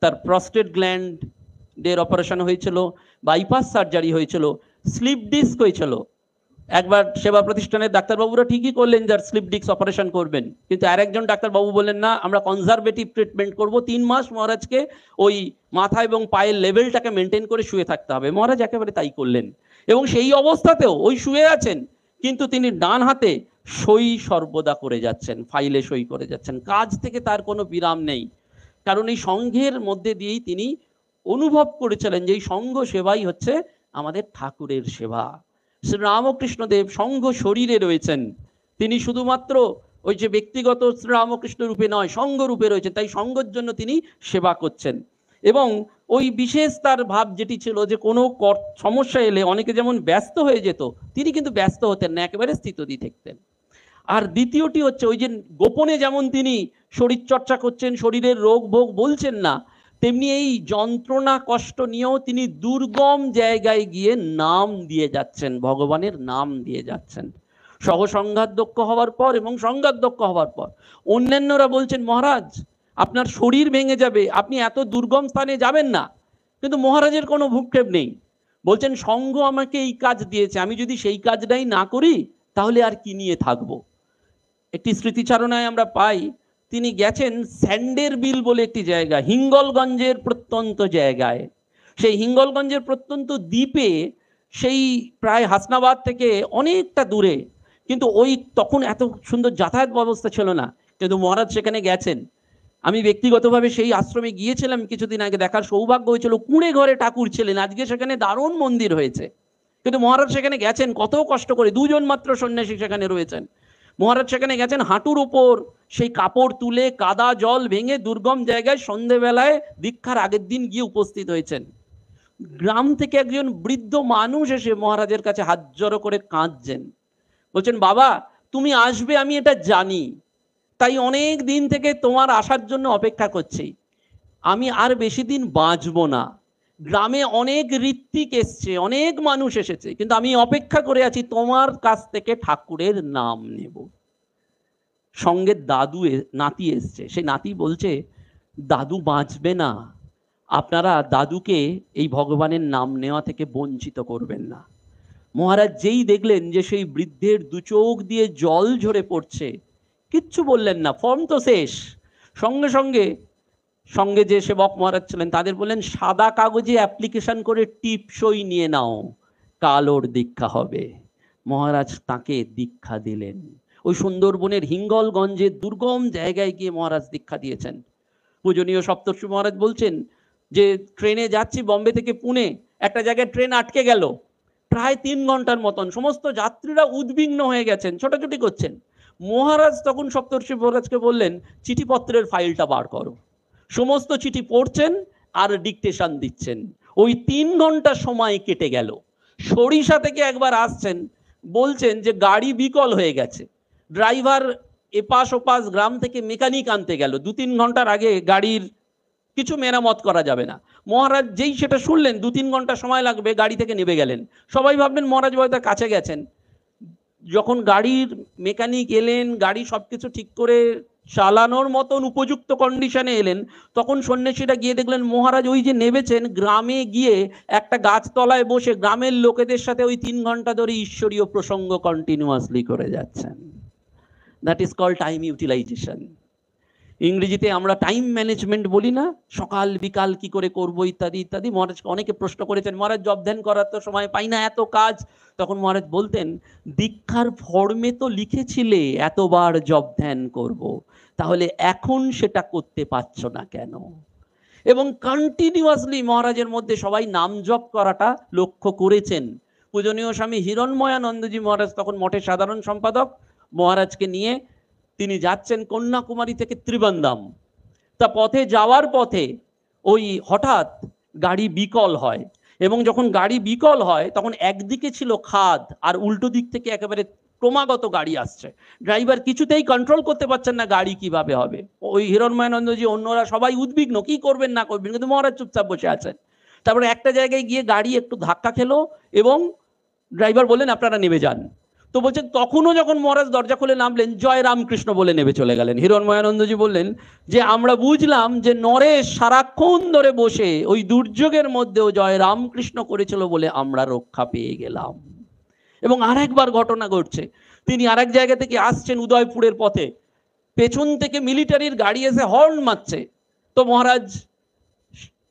তার প্রস্টেট গ্ল্যান্ডের অপারেশন হয়েছিল, বাইপাস সার্জারি হয়েছিল, স্লিপ ডিস্ক হয়েছিল। একবার সেবা প্রতিষ্ঠানের ডাক্তারবাবুরা ঠিকই করলেন যার স্লিপ ডিস্ক অপারেশন করবেন, কিন্তু আরেকজন ডাক্তারবাবু বললেন না, আমরা কনজারভেটিভ ট্রিটমেন্ট করব, 3 মাস মহারাজকে ওই মাথা এবং পায়ের লেভেলটাকে মেনটেন করে শুয়ে থাকতে হবে। মহারাজ একেবারে তাই করলেন এবং সেই অবস্থাতেও ওই শুয়ে আছেন, কিন্তু তিনি ডান হাতে সই সর্বদা করে যাচ্ছেন, ফাইলে সই করে যাচ্ছেন। কাজ থেকে তার কোনো বিরাম নেই, কারণ এই সংঘের মধ্যে দিয়েই তিনি অনুভব করেছিলেন যে এই সঙ্গ সেবাই হচ্ছে আমাদের ঠাকুরের সেবা। শ্রী রামকৃষ্ণদেব সঙ্ঘ শরীরে রয়েছেন, তিনি শুধুমাত্র ওই যে ব্যক্তিগত শ্রী রামকৃষ্ণ রূপে নয়, সঙ্ঘ রূপে রয়েছেন, তাই সঙ্ঘের জন্য তিনি সেবা করছেন। এবং ওই বিশেষ তার ভাব যেটি ছিল যে কোনো সমস্যা এলে অনেকে যেমন ব্যস্ত হয়ে যেত, তিনি কিন্তু ব্যস্ত হতেন না, একেবারে স্থিতদি থাকতেন। আর দ্বিতীয়টি হচ্ছে ওই যে গোপনে যেমন তিনি শরীর চর্চা করছেন, শরীরের রোগ ভোগ বলছেন না, তেমনি এই যন্ত্রণা কষ্ট নিয়েও তিনি দুর্গম জায়গায় গিয়ে নাম দিয়ে যাচ্ছেন, ভগবানের নাম দিয়ে যাচ্ছেন। সহসংঘাতদক্ষ হওয়ার পর এবং সংঘাতদক্ষ হওয়ার পর অন্যান্যরা বলছেন মহারাজ আপনার শরীর ভেঙে যাবে, আপনি এত দুর্গম স্থানে যাবেন না, কিন্তু মহারাজের কোনো ভূক্ষেপ নেই। বলছেন সঙ্ঘ আমাকে এই কাজ দিয়েছে, আমি যদি সেই কাজটাই না করি তাহলে আর কি নিয়ে থাকবো। একটি স্মৃতিচারণায় আমরা পাই তিনি গেছেন স্যান্ডের বিল বলে একটি জায়গা, হিঙ্গলগঞ্জের প্রত্যন্ত জায়গায়। সেই হিঙ্গলগঞ্জের প্রত্যন্ত দ্বীপে, সেই প্রায় হাসনাবাদ থেকে অনেকটা দূরে, কিন্তু ওই তখন এত সুন্দর যাতায়াত ব্যবস্থা ছিল না, কিন্তু মহারাজ সেখানে গেছেন। আমি ব্যক্তিগতভাবে সেই আশ্রমে গিয়েছিলাম কিছুদিন আগে, দেখার সৌভাগ্য হয়েছিল। কুঁড়ে ঘরে ঠাকুর ছিলেন, আজকে সেখানে দারুণ মন্দির হয়েছে, কিন্তু মহারাজ সেখানে গেছেন কত কষ্ট করে, 2 জন মাত্র সন্ন্যাসী সেখানে রয়েছেন। মহারাজ সেখানে গেছেন হাঁটুর উপর সেই কাপড় তুলে, কাদা জল ভেঙে দুর্গম জায়গায় সন্ধেবেলায় দীক্ষার আগের দিন গিয়ে উপস্থিত হয়েছেন। গ্রাম থেকে একজন বৃদ্ধ মানুষ এসে মহারাজের কাছে হাত জড়ো করে কাঁদছেন, বলছেন বাবা তুমি আসবে আমি এটা জানি, তাই অনেক দিন থেকে তোমার আসার জন্য অপেক্ষা করছি, আমি আর বেশি দিন বাঁচবো না, গ্রামে অনেক ঋত্বিক এসছে, অনেক মানুষ এসেছে, কিন্তু আমি অপেক্ষা করে আছি তোমার কাছ থেকে ঠাকুরের নাম নেব। সঙ্গে নাতি এসছে, সেই নাতি বলছে দাদু বাঁচবে না, আপনারা দাদুকে এই ভগবানের নাম নেওয়া থেকে বঞ্চিত করবেন না। মহারাজ যেই দেখলেন যে সেই বৃদ্ধের দু চোখ দিয়ে জল ঝরে পড়ছে, কিচ্ছু বললেন না, ফর্ম তো শেষ। সঙ্গে সঙ্গে সঙ্গে যে সেবক মহারাজ ছিলেন তাদের বললেন, সাদা কাগজে অ্যাপ্লিকেশন করে টিপসই নিয়ে নাও, কাল ওর দীক্ষা হবে। মহারাজ তাকে দীক্ষা দিলেন। ওই সুন্দরবনের হিঙ্গলগঞ্জের দুর্গম জায়গায় গিয়ে মহারাজ দীক্ষা দিয়েছেন। পূজনীয় সপ্তর্ষি মহারাজ বলছেন যে ট্রেনে যাচ্ছি বম্বে থেকে পুনে, একটা জায়গায় ট্রেন আটকে গেল, প্রায় 3 ঘন্টার মতন, সমস্ত যাত্রীরা উদ্বিগ্ন হয়ে গেছেন, ছোটাছুটি করছেন। মহারাজ তখন সপ্তর্ষি মহারাজকে বললেন, চিঠিপত্রের ফাইলটা বার করো। সমস্ত চিঠি পড়ছেন আর ডিকটেশন দিচ্ছেন। ওই 3 ঘন্টা সময় কেটে গেল। সরিষা থেকে একবার আসছেন, বলছেন যে গাড়ি বিকল হয়ে গেছে। ড্রাইভার এপাশ ওপাশ গ্রাম থেকে মেকানিক আনতে গেল, 2-3 ঘন্টার আগে গাড়ির কিছু মেরামত করা যাবে না। মহারাজ যেই সেটা শুনলেন 2-3 ঘন্টা সময় লাগবে, গাড়ি থেকে নেমে গেলেন। সবাই ভাবলেন মহারাজ হয়তো কাছে গেছেন। যখন গাড়ির মেকানিক এলেন, গাড়ি সবকিছু ঠিক করে চালানোর মতন উপযুক্ত কন্ডিশনে এলেন, তখন সন্ন্যাসীরা গিয়ে দেখলেন মহারাজ ওই যে নেমেছেন, গ্রামে গিয়ে একটা গাছতলায় বসে গ্রামের লোকেদের সাথে ওই 3 ঘন্টা ধরে ঈশ্বরীয় প্রসঙ্গ কন্টিনিউয়াসলি করে যাচ্ছেন। That is called time utilisation. ইংরেজিতে আমরা টাইম ম্যানেজমেন্ট বলি না, সকাল বিকাল কি করে করবো ইত্যাদি ইত্যাদি। মহারাজ অনেকে প্রশ্ন করেছেন, মহারাজ জব ধ্যান করার তো সময় পাই না, এত কাজ। তখন মহারাজ বলতেন, দীক্ষার ফর্মে তো লিখেছিলে এতবার জব ধ্যান করব, তাহলে এখন সেটা করতে পারছো না কেন? এবং কন্টিনিউয়াসলি মহারাজের মধ্যে সবাই নাম জপ করাটা লক্ষ্য করেছেন। পূজনীয় স্বামী হিরণময়ানন্দজি মহারাজ তখন মঠের সাধারণ সম্পাদক। মহারাজকে নিয়ে তিনি যাচ্ছেন কন্যাকুমারী থেকে ত্রিবান্দাম। তা পথে যাওয়ার পথে ওই হঠাৎ গাড়ি বিকল হয়, এবং যখন গাড়ি বিকল হয় তখন একদিকে ছিল খাদ আর উল্টো দিক থেকে একেবারে ক্রমাগত গাড়ি আসছে। ড্রাইভার কিছুতেই কন্ট্রোল করতে পারছেন না গাড়ি কিভাবে হবে। ওই হিরণময়ানন্দজি অন্যরা সবাই উদ্বিগ্ন, কি করবেন না করবেন, কিন্তু মহারাজ চুপচাপ বসে আছেন। তারপরে একটা জায়গায় গিয়ে গাড়ি একটু ধাক্কা খেলো এবং ড্রাইভার বললেন আপনারা নেমে যান। তো বলছেন তখনও যখন মহারাজ দরজা খুলে নামলেন, জয় রামকৃষ্ণ বলে নেমে চলে গেলেন। হিরণময়ানন্দজি বললেন যে আমরা বুঝলাম যে নরেশ সারাক্ষণ ধরে বসে ওই দুর্যোগের মধ্যেও জয় রামকৃষ্ণ করেছিল বলে আমরা রক্ষা পেয়ে গেলাম। এবং আরেকবার ঘটনা ঘটছে, তিনি আরেক জায়গা থেকে আসছেন উদয়পুরের পথে, পেছন থেকে মিলিটারির গাড়ি এসে হর্ন মারছে। তো মহারাজ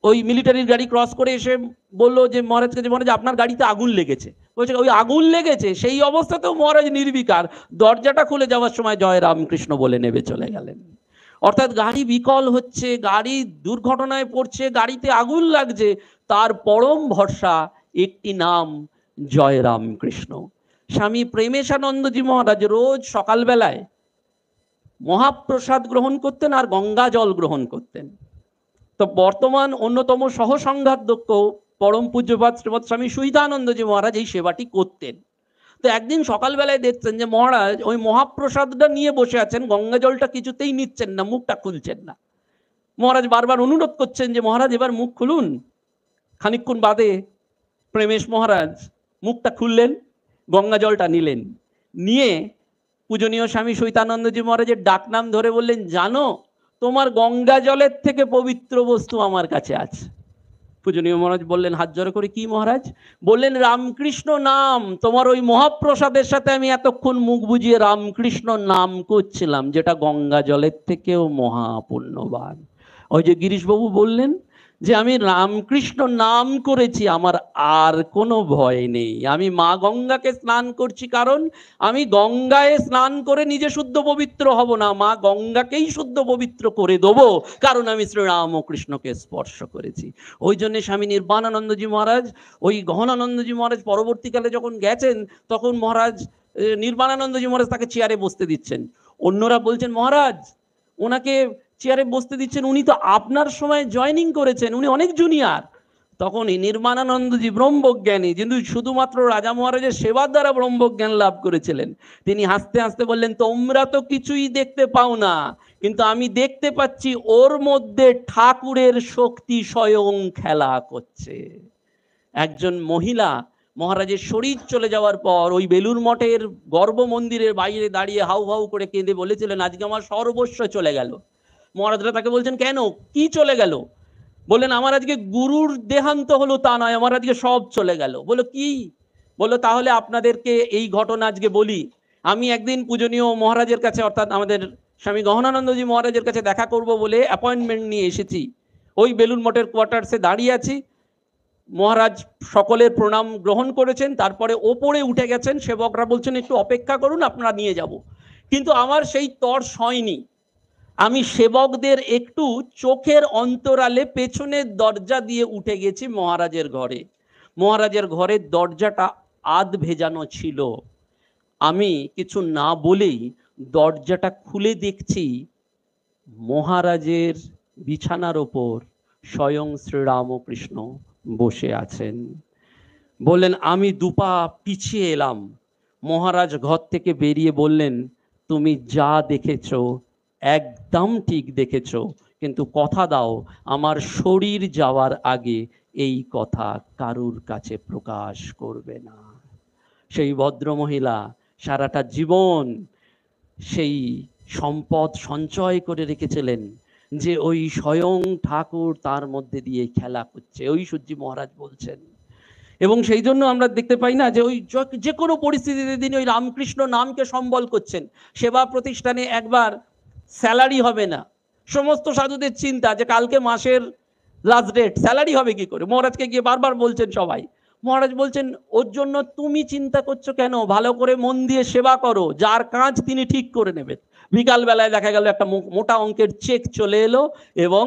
ওই মিলিটারির গাড়ি ক্রস করে এসে বললো যে মহারাজকে, যে মহারাজ আপনার গাড়িতে আগুন লেগেছে। বলছে ওই আগুন লেগেছে, সেই অবস্থাতেও মহারাজ নির্বিকার, দরজাটা খুলে যাওয়ার সময় জয় রামকৃষ্ণ বলে নেমে চলে গেলেন। অর্থাৎ গাড়ি বিকল হচ্ছে, গাড়ি দুর্ঘটনায় পড়ছে, গাড়িতে আগুন লাগছে, তার পরম ভরসা একটি নাম, জয় রামকৃষ্ণ। স্বামী প্রেমেশানন্দজি মহারাজ রোজ সকালবেলায় মহাপ্রসাদ গ্রহণ করতেন আর গঙ্গা জল গ্রহণ করতেন। তো বর্তমান অন্যতম সহসংঘাধ্যক্ষ পরম পূজ্যপাদ শ্রীমৎ স্বামী সুহিতানন্দজি মহারাজ এই সেবাটি করতেন। তো একদিন সকালবেলায় দেখছেন যে মহারাজ ওই মহাপ্রসাদটা নিয়ে বসে আছেন, গঙ্গা জলটা কিছুতেই নিচ্ছেন না, মুখটা খুলছেন না। মহারাজ বারবার অনুরোধ করছেন যে মহারাজ এবার মুখ খুলুন। খানিকক্ষণ বাদে প্রেমেশ মহারাজ মুখটা খুললেন, গঙ্গা জলটা নিলেন, নিয়ে পূজনীয় স্বামী সুহিতানন্দজি মহারাজের ডাকনাম ধরে বললেন, জানো তোমার গঙ্গা জলের থেকে পবিত্র বস্তু আমার কাছে আছে। পূজনীয় মহারাজ বললেন হাত জড়ো করে, কি মহারাজ? বললেন রামকৃষ্ণ নাম। তোমার ওই মহাপ্রসাদের সাথে আমি এতক্ষণ মুখ বুজিয়ে রামকৃষ্ণ নাম করছিলাম, যেটা গঙ্গা জলের থেকেও মহাপুণ্যবান। ওই যে গিরিশবাবু বললেন যে আমি রামকৃষ্ণ নাম করেছি, আমার আর কোনো ভয় নেই। আমি মা গঙ্গাকে স্নান করছি, কারণ আমি গঙ্গায় স্নান করে নিজে শুদ্ধ পবিত্র হব না, মা গঙ্গাকেই শুদ্ধ পবিত্র করে দেবো, কারণ আমি শ্রীরামকৃষ্ণকে স্পর্শ করেছি। ওই জন্য স্বামী নির্বাণানন্দজি মহারাজ, ওই গহনানন্দজি মহারাজ পরবর্তীকালে যখন গেছেন, তখন মহারাজ নির্বাণানন্দজি মহারাজ তাকে চেয়ারে বসতে দিচ্ছেন। অন্যরা বলছেন মহারাজ ওনাকে চেয়ারে বসতে দিচ্ছেন, উনি তো আপনার সময় জয়েনিং করেছেন, উনি অনেক জুনিয়র। তখনই নির্মাণানন্দজি ব্রহ্মজ্ঞানী, কিন্তু শুধুমাত্র রাজা মহারাজের সেবার দ্বারা ব্রহ্মজ্ঞান লাভ করেছিলেন, তিনি হাসতে হাসতে বললেন, তোমরা তো কিছুই দেখতে পাও না, কিন্তু আমি দেখতে পাচ্ছি ওর মধ্যে ঠাকুরের শক্তি স্বয়ং খেলা করছে। একজন মহিলা মহারাজের শরীর চলে যাওয়ার পর ওই বেলুর মঠের গর্ভ মন্দিরের বাইরে দাঁড়িয়ে হাউ হাউ করে কেঁদে বলেছিলেন, আজকে আমার সর্বস্ব চলে গেল। মহারাজরা তাকে বলছেন, কেন, কি চলে গেল? বললেন, আমার আজকে গুরুর দেহান্ত হলো তা নয়, আমার আজকে সব চলে গেল। বলো কি? বললো, তাহলে আপনাদেরকে এই ঘটনা আজকে বলি। আমি একদিন পূজনীয় মহারাজের কাছে, অর্থাৎ আমাদের স্বামী গহনানন্দজি মহারাজের কাছে দেখা করব বলে অ্যাপয়েন্টমেন্ট নিয়ে এসেছি। ওই বেলুর মঠের কোয়ার্টার্সে দাঁড়িয়ে আছি। মহারাজ সকলের প্রণাম গ্রহণ করেছেন, তারপরে ওপরে উঠে গেছেন। সেবকরা বলছেন, একটু অপেক্ষা করুন, আপনারা নিয়ে যাব। কিন্তু আমার সেই তর্স হয়নি। আমি সেবকদের একটু চোখের অন্তরালে পেছনের দরজা দিয়ে উঠে গেছি মহারাজের ঘরে। মহারাজের ঘরের দরজাটা আধ ভেজানো ছিল। আমি কিছু না বলেই দরজাটা খুলে দেখছি মহারাজের বিছানার ওপর স্বয়ং শ্রীরামকৃষ্ণ বসে আছেন। বললেন, আমি দুপা পিছিয়ে এলাম। মহারাজ ঘর থেকে বেরিয়ে বললেন, তুমি যা দেখেছো একদম ঠিক দেখেছো, কিন্তু কথা দাও আমার শরীর যাওয়ার আগে এই কথা কারুর কাছে প্রকাশ করবে না। সেই ভদ্রমহিলা সারাটা জীবন সেই সম্পদ সঞ্চয় করে রেখেছিলেন, যে ওই স্বয়ং ঠাকুর তার মধ্যে দিয়ে খেলা করছে, ওই সূর্যি মহারাজ বলছেন। এবং সেই জন্য আমরা দেখতে পাই না যে ওই যে কোনো পরিস্থিতিতে তিনি ওই রামকৃষ্ণ নামকে সম্বল করছেন। সেবা প্রতিষ্ঠানে একবার স্যালারি হবে না, সমস্ত সাধুদের চিন্তা যে কালকে মাসের লাস্ট ডেট, স্যালারি হবে কি করে। মহারাজকে গিয়ে বারবার বলছেন সবাই। মহারাজ বলছেন, ওর জন্য তুমি চিন্তা করছো কেন, ভালো করে মন দিয়ে সেবা করো, যার কাজ তিনি ঠিক করে নেবেন। বিকালবেলায় দেখা গেল একটা মোটা অঙ্কের চেক চলে এলো এবং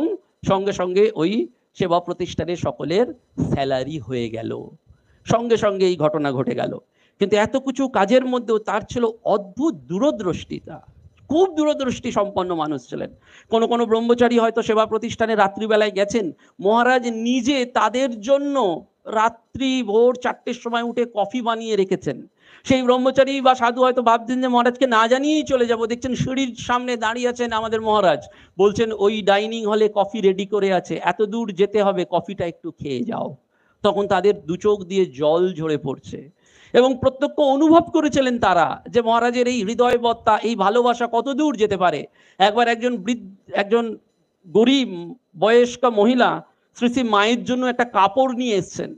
সঙ্গে সঙ্গে ওই সেবা প্রতিষ্ঠানে সকলের স্যালারি হয়ে গেল। সঙ্গে সঙ্গে এই ঘটনা ঘটে গেল। কিন্তু এত কিছু কাজের মধ্যেও তার ছিল অদ্ভুত দূরদৃষ্টিতা। খুব দূরদৃষ্টি সম্পন্ন মানুষ ছিলেন। কোনো কোনো ব্রহ্মচারী হয়তো সেবা প্রতিষ্ঠানে রাত্রিবেলায় গেছেন, মহারাজ নিজে তাদের জন্য রাত্রি ভোর 4টের সময় উঠে কফি বানিয়ে রেখেছেন। সেই ব্রহ্মচারী বা সাধু হয়তো ভাবছেন যে মহারাজকে না জানিয়েই চলে যাব। দেখছেন সিঁড়ির সামনে দাঁড়িয়ে আছেন আমাদের মহারাজ, বলছেন ওই ডাইনিং হলে কফি রেডি করে আছে, এত দূর যেতে হবে, কফিটা একটু খেয়ে যাও। তখন তাদের দু চোখ দিয়ে জল ঝরে পড়ছে এবং প্রত্যক্ষ অনুভব করেছিলেন তারা যে মহারাজের এই হৃদয়বত্তা, এই ভালোবাসা কত দূর যেতে পারে। একবার একজন গরিব বয়স্কা মহিলা শ্রী শ্রী মায়ের জন্য একটা কাপড় নিয়ে এসছেন।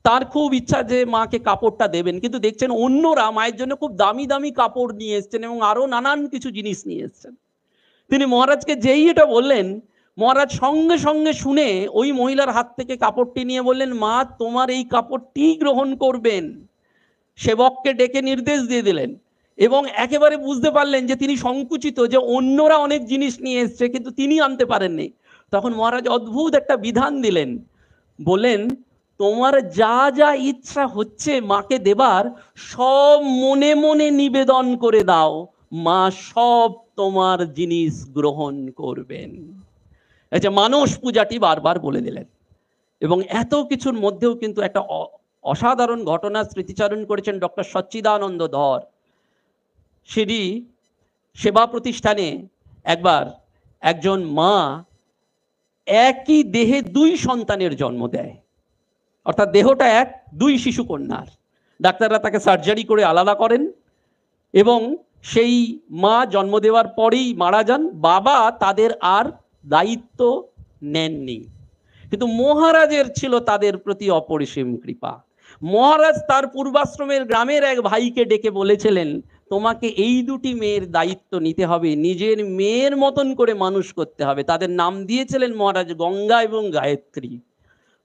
তার খুব ইচ্ছা যে মাকে কাপড়টা দেবেন, কিন্তু দেখছেন অন্যরা মায়ের জন্য খুব দামি দামি কাপড় নিয়ে এসছেন এবং আরো নানান কিছু জিনিস নিয়ে এসছেন। তিনি মহারাজকে যেই এটা বললেন, মহারাজ সঙ্গে সঙ্গে শুনে ওই মহিলার হাত থেকে কাপড়টি নিয়ে বললেন, মা তোমার এই কাপড়টি গ্রহণ করবেন। সেবককে ডেকে নির্দেশ দিয়ে দিলেন এবং একেবারে বুঝতে পারলেন যে তিনি সংকুচিত, যে অন্যরা অনেক জিনিস নিয়ে এসছে কিন্তু তিনি আনতে পারেননি। তখন মহারাজ অদ্ভুত একটা বিধান দিলেন, বলেন, তোমার যা যা ইচ্ছা হচ্ছে মাকে দেবার সব মনে মনে নিবেদন করে দাও, মা সব তোমার জিনিস গ্রহণ করবেন। এই যে মানস পূজাটি বারবার বলে দিলেন। এবং এত কিছুর মধ্যেও কিন্তু একটা অসাধারণ ঘটনা স্মৃতিচারণ করেছেন ডক্টর সচ্চিদানন্দ ধর। সেটি সেবা প্রতিষ্ঠানে একবার একজন মা একই দেহে 2 সন্তানের জন্ম দেয়, অর্থাৎ দেহটা এক, 2 শিশু কন্যার। ডাক্তাররা তাকে সার্জারি করে আলাদা করেন এবং সেই মা জন্ম দেওয়ার পরেই মারা যান। বাবা তাদের আর দায়িত্ব নেননি, কিন্তু মহারাজের ছিল তাদের প্রতি অপরিসীম কৃপা। মহারাজ তার পূর্বাশ্রমের গ্রামের এক ভাইকে ডেকে বলেছিলেন, তোমাকে এই 2টি মেয়ের দায়িত্ব নিতে হবে, নিজের মেয়ের মতন করে মানুষ করতে হবে। তাদের নাম দিয়েছিলেন মহারাজ গঙ্গা এবং গায়ত্রী।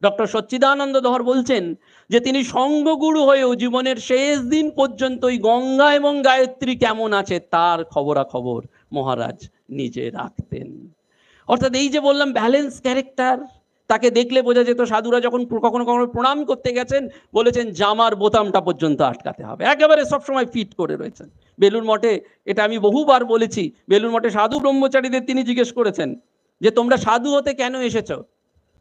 ডক্টর সচ্চিদানন্দ ধর বলছেন যে তিনি সঙ্গগুরু হয়েও জীবনের শেষ দিন পর্যন্ত ওই গঙ্গা এবং গায়ত্রী কেমন আছে তার খবরাখবর মহারাজ নিজে রাখতেন। অর্থাৎ এই যে বললাম ব্যালেন্স ক্যারেক্টার, তাকে দেখলে বোঝা যেত। সাধুরা যখন কখনো কখনো প্রণাম করতে গেছেন বলেছেন জামার বোতামটা পর্যন্ত আটকাতে হবে, একেবারে সবসময় ফিট করে রয়েছেন। বেলুর মঠে, এটা আমি বহুবার বলেছি, বেলুর মঠে সাধু ব্রহ্মচারীদের তিনি জিজ্ঞেস করেছেন যে তোমরা সাধু হতে কেন এসেছো?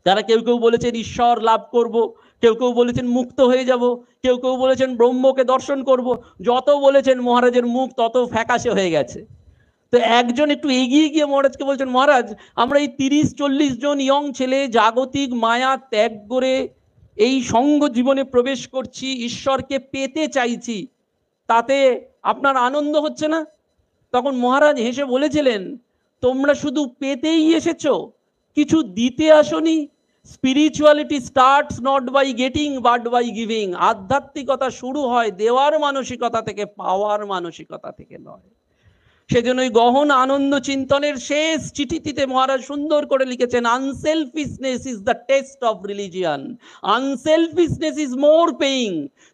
তারা কেউ কেউ বলেছেন ঈশ্বর লাভ করব, কেউ কেউ বলেছেন মুক্ত হয়ে যাব, কেউ কেউ বলেছেন ব্রহ্মকে দর্শন করব। যত বলেছেন মহারাজের মুখ তত ফ্যাকাশে হয়ে গেছে। তো একজন একটু এগিয়ে গিয়ে মহারাজকে বলছেন, মহারাজ আমরা এই 30-40 জন ইয়ং ছেলে জাগতিক মায়া ত্যাগ করে এই সঙ্গ জীবনে প্রবেশ করছি, ঈশ্বরকে পেতে চাইছি, তাতে আপনার আনন্দ হচ্ছে না? তখন মহারাজ হেসে বলেছিলেন, তোমরা শুধু পেতেই এসেছো, কিছু দিতে আসনি। Spirituality starts not by getting but by giving. আধ্যাত্মিকতা শুরু হয় দেওয়ার মানসিকতা থেকে, পাওয়ার মানসিকতা থেকে নয়। সেজন্য ওই গহন আনন্দ চিন্তনের শেষ চিঠিটিতে মহারাজ সুন্দর করে লিখেছেন, unselfishness is the test of religion, unselfishness is more paying.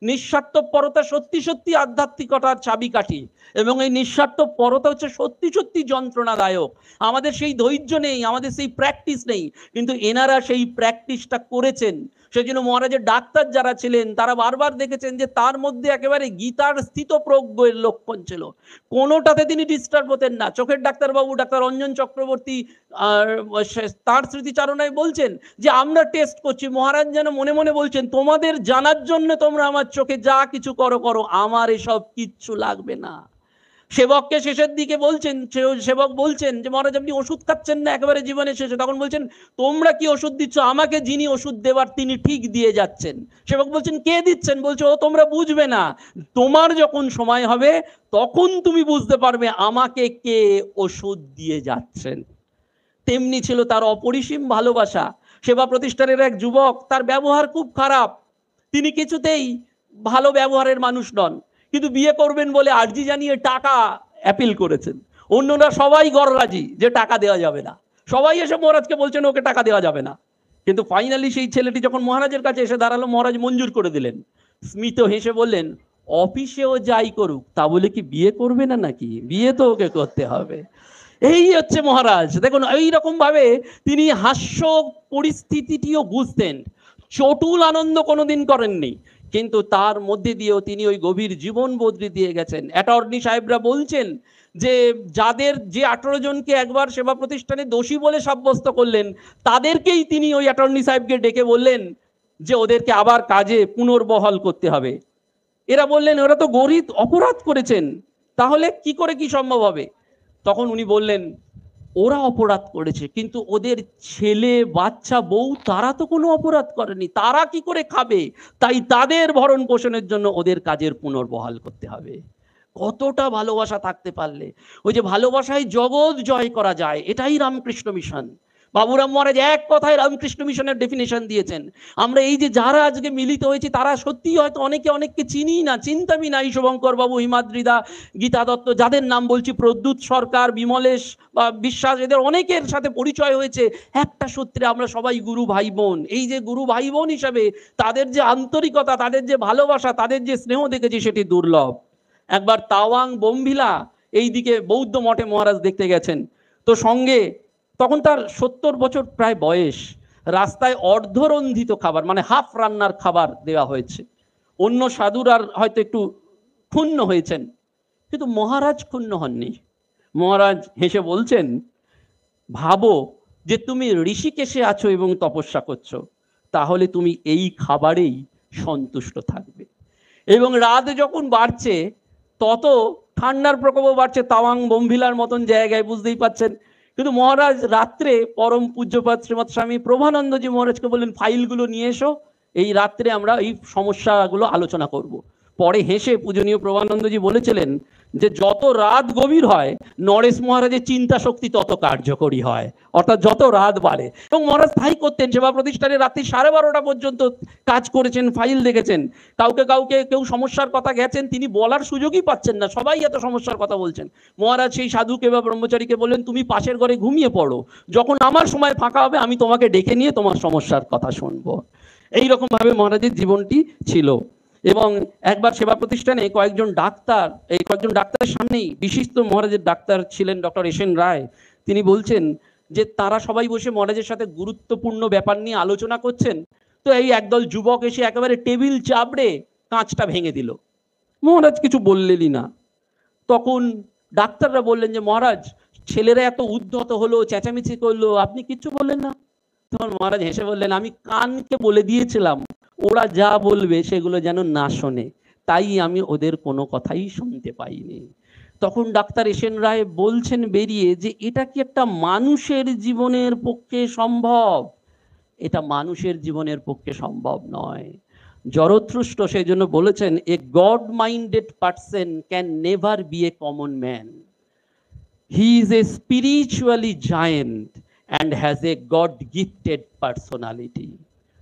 নিঃস্বার্থপরতা সত্যি সত্যি আধ্যাত্মিকতার চাবিকাঠি, এবং এই নিঃস্বার্থপরতা হচ্ছে সত্যি সত্যি যন্ত্রণাদায়ক। আমাদের সেই ধৈর্য নেই, আমাদের সেই প্র্যাকটিস নেই, কিন্তু এনারা সেই প্র্যাকটিসটা করেছেন। সেজন্য মহারাজের ডাক্তার যারা ছিলেন তারা বারবার দেখেছেন যে তার মধ্যে একেবারে গীতার স্থিতপ্রজ্ঞের লক্ষণ ছিল। কোনোটাতে তিনি ডিস্টার্ব হতেন না। চোখের ডাক্তারবাবু ডাক্তার অঞ্জন চক্রবর্তী তার স্মৃতিচারণায় বলছেন যে আমরা টেস্ট করছি, মহারাজ যেন মনে মনে বলছেন, তোমাদের জানার জন্য তোমরা আমার চোখে যা কিছু করো করো, আমার এসব কিচ্ছু লাগবে না। সেবককে শেষের দিকে বলছেন, সেবক বলছেন যে মহারাজ আপনি ওষুধ খাচ্ছেন না একেবারে জীবনের শেষে। তখন বলছেন, তোমরা কি ওষুধ দিচ্ছ? আমাকে যিনি ওষুধ দেবার তিনি ঠিক দিয়ে যাচ্ছেন। সেবক বলছেন, কে দিচ্ছেন? বলছে, ও তোমরা বুঝবে না, তোমার যখন সময় হবে তখন তুমি বুঝতে পারবে আমাকে কে ওষুধ দিয়ে যাচ্ছেন। তেমনি ছিল তার অপরিসীম ভালোবাসা। সেবা প্রতিষ্ঠানের এক যুবক, তার ব্যবহার খুব খারাপ, তিনি কিছুতেই ভালো ব্যবহারের মানুষ নন, কিন্তু বিয়ে করবেন বলে আর্জি জানিয়ে টাকা অ্যাপিল করেছেন। অন্যরা সবাই গররাজি যে টাকা দেওয়া যাবে না, সবাই এসে মহারাজকে বলছেন ওকে টাকা দেওয়া যাবে না। কিন্তু ফাইনালি সেই ছেলেটি যখন মহারাজের কাছে এসে দাঁড়ালো, মহারাজ মঞ্জুর করে দিলেন। স্মিত হেসে বললেন, অফিসেও যাই করুক তা বলে কি বিয়ে করবে না নাকি? বিয়ে তো ওকে করতে হবে। এই হচ্ছে মহারাজ। দেখুন এইরকম ভাবে তিনি হাস্য পরিস্থিতিটিও বুঝতেন। চটুল আনন্দ কোনোদিন করেননি, কিন্তু তার মধ্যে দিয়েও তিনি ওই গভীর জীবন বদলে দিয়ে গেছেন। অ্যাটর্নি সাহেবরা বলছেন যে যাদের যে 18 জনকে একবার সেবা প্রতিষ্ঠানে দোষী বলে সাব্যস্ত করলেন, তাদেরকেই তিনি ওই অ্যাটর্নি সাহেবকে ডেকে বললেন যে ওদেরকে আবার কাজে পুনর্বহাল করতে হবে। এরা বললেন ওরা তো গরিব অপরাধ করেছেন, তাহলে কি করে কি সম্ভব হবে? তখন উনি বললেন, ওরা অপরাধ করেছে, কিন্তু ওদের ছেলে বাচ্চা বউ তারা তো কোনো অপরাধ করেনি, তারা কি করে খাবে? তাই তাদের ভরণ পোষণের জন্য ওদের কাজের পুনর্বহাল করতে হবে। কতটা ভালোবাসা থাকতে পারলে ওই যে ভালোবাসায় জগৎ জয় করা যায়, এটাই রামকৃষ্ণ মিশন। বাবুরাম মহারাজ এক কথায় রামকৃষ্ণ মিশনের ডেফিনেশন দিয়েছেন। আমরা এই যে যারা আজকে মিলিত হয়েছি তারা সত্যি হয়তো অনেকে অনেককে চিনি না, চিন্তামি নাই। শুভঙ্কর বাবু, হিমাদ্রিদা, গীতা দত্ত, যাদের নাম বলছি, প্রদ্যুৎ সরকার, বিমলেশ বা বিশ্বাস, এদের অনেকের সাথে পরিচয় হয়েছে একটা সূত্রে, আমরা সবাই গুরু ভাই বোন। এই যে গুরু ভাই বোন হিসাবে তাদের যে আন্তরিকতা, তাদের যে ভালোবাসা, তাদের যে স্নেহ দেখেছি সেটি দুর্লভ। একবার তাওয়াং বোমভিলা এই দিকে বৌদ্ধ মঠে মহারাজ দেখতে গেছেন, তো সঙ্গে তখন তার 70 বছর প্রায় বয়স। রাস্তায় অর্ধরন্ধিত খাবার, মানে হাফ রান্নার খাবার দেওয়া হয়েছে। অন্য সাধুরা হয়তো একটু ক্ষুণ্ণ হয়েছেন, কিন্তু মহারাজ ক্ষুণ্ণ হননি। মহারাজ হেসে বলছেন, ভাবো যে তুমি ঋষিকেশে আছো এবং তপস্যা করছো, তাহলে তুমি এই খাবারেই সন্তুষ্ট থাকবে। এবং রাত যখন বাড়ছে তত ঠান্ডার প্রকোপও বাড়ছে, তাওয়াং বোমভিলার মতন জায়গায়, বুঝতেই পাচ্ছেন। কিন্তু মহারাজ রাত্রে পরম পূজ্যপাদ শ্রীমৎ স্বামী প্রভানন্দজি মহারাজকে বললেন, ফাইলগুলো নিয়ে এসো, এই রাত্রে আমরা এই সমস্যাগুলো আলোচনা করব। পরে হেসে পূজনীয় প্রভানন্দজি বলেছিলেন যে যত রাত গভীর হয় নরেশ মহারাজের চিন্তা শক্তি তত কার্যকরী হয়, অর্থাৎ যত রাত বাড়ে। এবং মহারাজ তাই করতেন। সেবা প্রতিষ্ঠানে রাত্রি 12:30 পর্যন্ত কাজ করেছেন, ফাইল দেখেছেন। কাউকে কাউকে কেউ সমস্যার কথা গেছেন, তিনি বলার সুযোগই পাচ্ছেন না, সবাই এত সমস্যার কথা বলছেন। মহারাজ সেই সাধুকে বা ব্রহ্মচারীকে বললেন, তুমি পাশের ঘরে ঘুমিয়ে পড়ো, যখন আমার সময় ফাঁকা হবে আমি তোমাকে ডেকে নিয়ে তোমার সমস্যার কথা শুনবো। এইরকম ভাবে মহারাজের জীবনটি ছিল। এবং একবার সেবা প্রতিষ্ঠানে কয়েকজন ডাক্তারের সামনেই, বিশিষ্ট মহারাজের ডাক্তার ছিলেন ডক্টর এস এন রায়, তিনি বলছেন যে তারা সবাই বসে মহারাজের সাথে গুরুত্বপূর্ণ ব্যাপার নিয়ে আলোচনা করছেন, তো এই একদল যুবক এসে একেবারে টেবিল চাপড়ে কাঁচটা ভেঙে দিল। মহারাজ কিছু বললেনই না। তখন ডাক্তাররা বললেন যে মহারাজ, ছেলেরা এত উদ্ধত হলো, চেঁচামেচি করলো, আপনি কিচ্ছু বললেন না। তখন মহারাজ হেসে বললেন, আমি কানকে বলে দিয়েছিলাম ওরা যা বলবে সেগুলো যেন না শোনে, তাই আমি ওদের কোনো কথাই শুনতে পাইনি। তখন ডাক্তার এসেন রায় বলছেন বেরিয়ে যে এটা কি একটা মানুষের জীবনের পক্ষে সম্ভব? এটা মানুষের জীবনের পক্ষে সম্ভব নয়। জরথুষ্ট্র সেই জন্য বলেছেন, a god minded person can never be a common man, he is a spiritually giant and has a god gifted personality.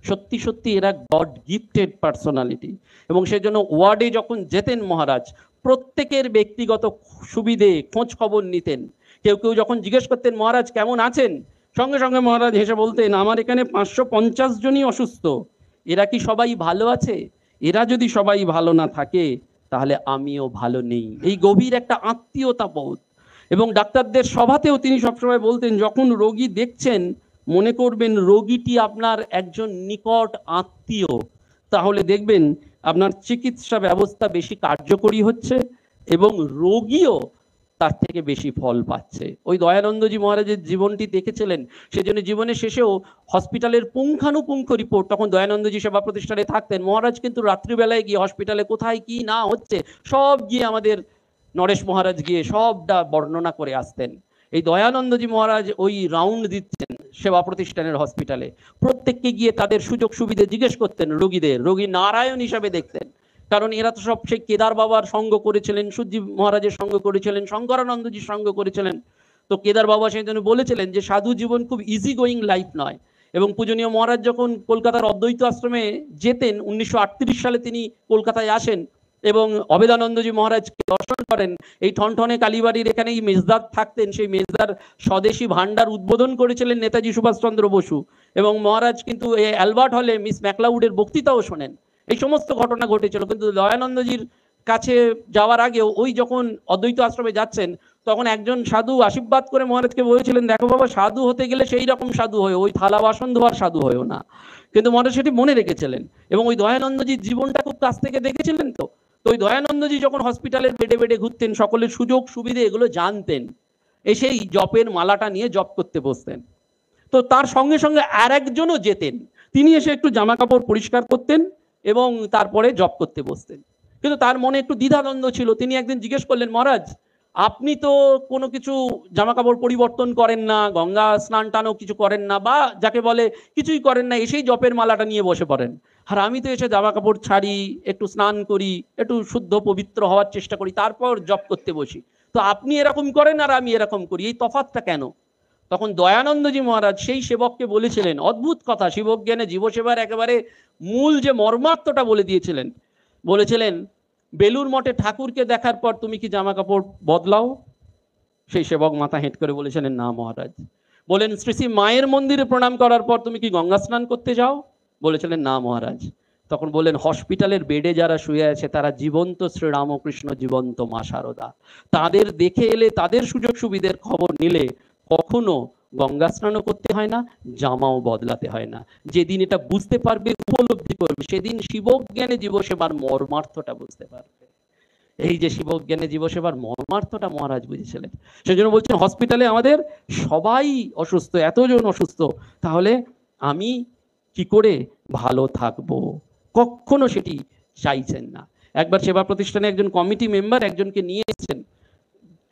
সত্যি সত্যি এরা গড গিফটেড পার্সোনালিটি। এবং সেজন্য ওয়ার্ডে যখন যেতেন মহারাজ, প্রত্যেকের ব্যক্তিগত সুবিধে খোঁজ খবর নিতেন। কেউ কেউ যখন জিজ্ঞেস করতেন মহারাজ কেমন আছেন, সঙ্গে সঙ্গে মহারাজ হেসে বলতেন, আমার এখানে 550 জনই অসুস্থ, এরা কি সবাই ভালো আছে? এরা যদি সবাই ভালো না থাকে তাহলে আমিও ভালো নেই। এই গভীর একটা আত্মীয়তা বোধ। এবং ডাক্তারদের সভাতেও তিনি সবসময় বলতেন, যখন রোগী দেখছেন মনে করবেন রোগীটি আপনার একজন নিকট আত্মীয়, তাহলে দেখবেন আপনার চিকিৎসা ব্যবস্থা বেশি কার্যকরী হচ্ছে এবং রোগীও তার থেকে বেশি ফল পাচ্ছে। ওই দয়ানন্দজি মহারাজের জীবনটি দেখেছিলেন, সেজন্য জীবনের শেষেও হসপিটালের পুঙ্খানুপুঙ্খ রিপোর্ট, তখন দয়ানন্দজি সেবা প্রতিষ্ঠানে থাকতেন, মহারাজ কিন্তু রাত্রিবেলায় গিয়ে হসপিটালে কোথায় কি না হচ্ছে সব গিয়ে আমাদের নরেশ মহারাজ গিয়ে সবটা বর্ণনা করে আসতেন। এই দয়ানন্দজি মহারাজ ওই রাউন্ড দিচ্ছেন সেবা প্রতিষ্ঠানের হসপিটালে, প্রত্যেককে গিয়ে তাদের সুযোগ সুবিধে জিজ্ঞেস করতেন, রোগীদের রোগী নারায়ণ হিসাবে দেখতেন। কারণ এরা তো সব সেই কেদার বাবার সঙ্গ করেছিলেন, সূর্যি মহারাজের সঙ্গ করেছিলেন, শঙ্করানন্দজির সঙ্গ করেছিলেন। তো কেদার বাবা সেই জন্য বলেছিলেন যে সাধু জীবন খুব ইজি গোয়িং লাইফ নয়। এবং পূজনীয় মহারাজ যখন কলকাতার অদ্বৈত আশ্রমে যেতেন, 1938 সালে তিনি কলকাতায় আসেন এবং অবেদানন্দজি মহারাজকে দর্শন করেন। এই ঠনঠনে কালীবাড়ির এখানেই মেজদার থাকতেন, সেই মেজদার স্বদেশী ভান্ডার উদ্বোধন করেছিলেন নেতাজি সুভাষচন্দ্র বসু। এবং মহারাজ কিন্তু এই অ্যালবার্ট হলে মিস ম্যাকলাউডের বক্তৃতাও শোনেন। এই সমস্ত ঘটনা ঘটেছিল। কিন্তু দয়ানন্দজির কাছে যাওয়ার আগেও ওই যখন অদ্বৈত আশ্রমে যাচ্ছেন, তখন একজন সাধু আশীর্বাদ করে মহারাজকে বলেছিলেন, দেখো বাবা, সাধু হতে গেলে সেই রকম সাধু হয়, ওই থালা বাসন ধোয়ার সাধু হয়েও না। কিন্তু মহারাজ সেটি মনে রেখেছিলেন এবং ওই দয়ানন্দজির জীবনটা খুব কাছ থেকে দেখেছিলেন। তো ওই দয়ানন্দজি যখন হসপিটালের বেডে বেডে ঘুরতেন, সকলের সুযোগ সুবিধে এগুলো জানতেন, এসেই জপের মালাটা নিয়ে জপ করতে বসতেন। তো তার সঙ্গে সঙ্গে আর একজনও যেতেন, তিনি এসে একটু জামা কাপড় পরিষ্কার করতেন এবং তারপরে জপ করতে বসতেন। কিন্তু তার মনে একটু দ্বিধাদ্বন্দ্ব ছিল। তিনি একদিন জিজ্ঞেস করলেন, মহারাজ আপনি তো কোনো কিছু জামা কাপড় পরিবর্তন করেন না, গঙ্গা স্নান টানও কিছু করেন না, বা যাকে বলে কিছুই করেন না, এসেই জপের মালাটা নিয়ে বসে পড়েন। আর আমি তো এসে জামা কাপড় ছাড়ি, একটু স্নান করি, একটু শুদ্ধ পবিত্র হওয়ার চেষ্টা করি, তারপর জপ করতে বসি। তো আপনি এরকম করেন আর আমি এরকম করি, এই তফাৎটা কেন? তখন দয়ানন্দজি মহারাজ সেই সেবককে বলেছিলেন, অদ্ভুত কথা, শিবজ্ঞানে জীবসেবার একেবারে মূল যে মর্মার্থটা বলে দিয়েছিলেন। বলেছিলেন, বেলুর মঠে ঠাকুরকে দেখার পর তুমি কি জামা কাপড় বদলাও? সেই সেবক মাথা হেঁট করে বলেছিলেন, না মহারাজ। বলেন, শ্রী শ্রী মায়ের মন্দিরে প্রণাম করার পর তুমি কি গঙ্গা স্নান করতে যাও? বলেছিলেন, না মহারাজ। তখন বললেন, হসপিটালের বেডে যারা শুয়ে আছে তারা জীবন্ত শ্রীরামকৃষ্ণ, জীবন্ত মা শারদা, তাদের দেখে এলে, তাদের সুযোগ সুবিধের খবর নিলে কখনো গঙ্গা স্নানও করতে হয় না, জামাও বদলাতে হয় না। যেদিন এটা বুঝতে পারবে, উপলব্ধি করবে, সেদিন শিবজ্ঞানে জীবসেবার মর্মার্থটা বুঝতে পারবে। এই যে শিবজ্ঞানে জীবসেবার মর্মার্থটা মহারাজ বুঝেছিলেন। সেজন্য বলছেন, হসপিটালে আমাদের সবাই অসুস্থ, এতজন অসুস্থ, তাহলে আমি কি করে ভালো থাকবো? কখনো সেটি চাইছেন না। একবার সেবা প্রতিষ্ঠানে একজন কমিটি মেম্বার একজনকে নিয়ে এসেছেন,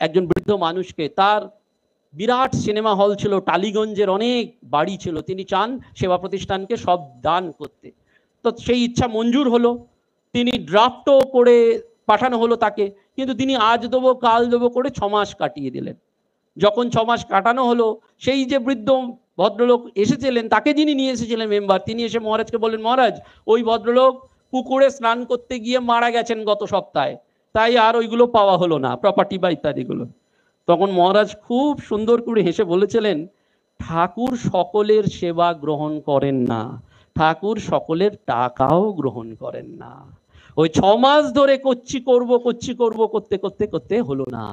একজন বৃদ্ধ মানুষকে। তার বিরাট সিনেমা হল ছিল, টালিগঞ্জের অনেক বাড়ি ছিল, তিনি চান সেবা প্রতিষ্ঠানকে সব দান করতে। তো সেই ইচ্ছা মঞ্জুর হলো, তিনি ড্রাফটও করে পাঠানো হলো তাকে, কিন্তু তিনি আজ দেবো কাল দেবো করে 6 মাস কাটিয়ে দিলেন। যখন 6 মাস কাটানো হলো, সেই যে বৃদ্ধ ভদ্রলোক এসেছিলেন, তাকে যিনি নিয়ে এসেছিলেন মেম্বার, তিনি এসে মহারাজকে বললেন, মহারাজ ওই ভদ্রলোক পুকুরে স্নান করতে গিয়ে মারা গেছেন গত সপ্তাহে, তাই আর ওইগুলো পাওয়া হলো না, প্রপার্টি বা ইত্যাদিগুলো। তখন মহারাজ খুব সুন্দর করে হেসে বলেছিলেন, ঠাকুর সকলের সেবা গ্রহণ করেন না, ঠাকুর সকলের টাকাও গ্রহণ করেন না। ওই 6 মাস ধরে করছি করতে করতে করতে হলো না।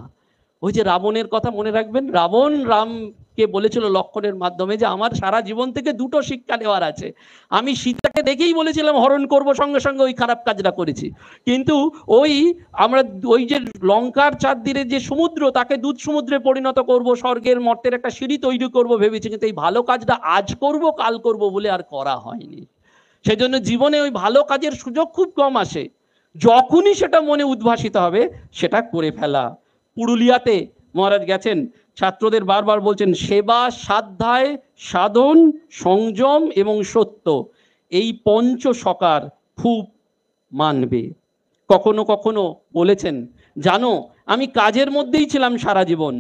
ওই যে রাবণের কথা মনে রাখবেন, রাবণ রাম কে বলেছিল লক্ষণের মাধ্যমে যে আমার সারা জীবন থেকে দুটো শিক্ষা নেওয়ার আছে। আমি সীতাকে দেখেই বলেছিলাম হরণ করব, সঙ্গে সঙ্গে ওই খারাপ কাজটা করেছি। কিন্তু আমরা ওই যে লঙ্কার চারদিকে যে সমুদ্র, তাকে দুধ সমুদ্রে পরিণত করব, স্বর্গের মর্তের একটা সিঁড়ি তৈরি করব ভেবেছি, কিন্তু এই ভালো কাজটা আজ করব কাল করব বলে আর করা হয়নি। সেই জন্য জীবনে ওই ভালো কাজের সুযোগ খুব কম আসে, যখনই সেটা মনে উদ্ভাসিত হবে সেটা করে ফেলা। পুরুলিয়াতে মহারাজ গেছেন, ছাত্রদের বারবার বলছেন সেবা, সাধ্যায়, সাধন, সংযম এবং সত্য, এই পঞ্চ সকার খুব মানবে। কখনো কখনো বলেছেন, জানো আমি কাজের মধ্যেই ছিলাম সারা জীবন,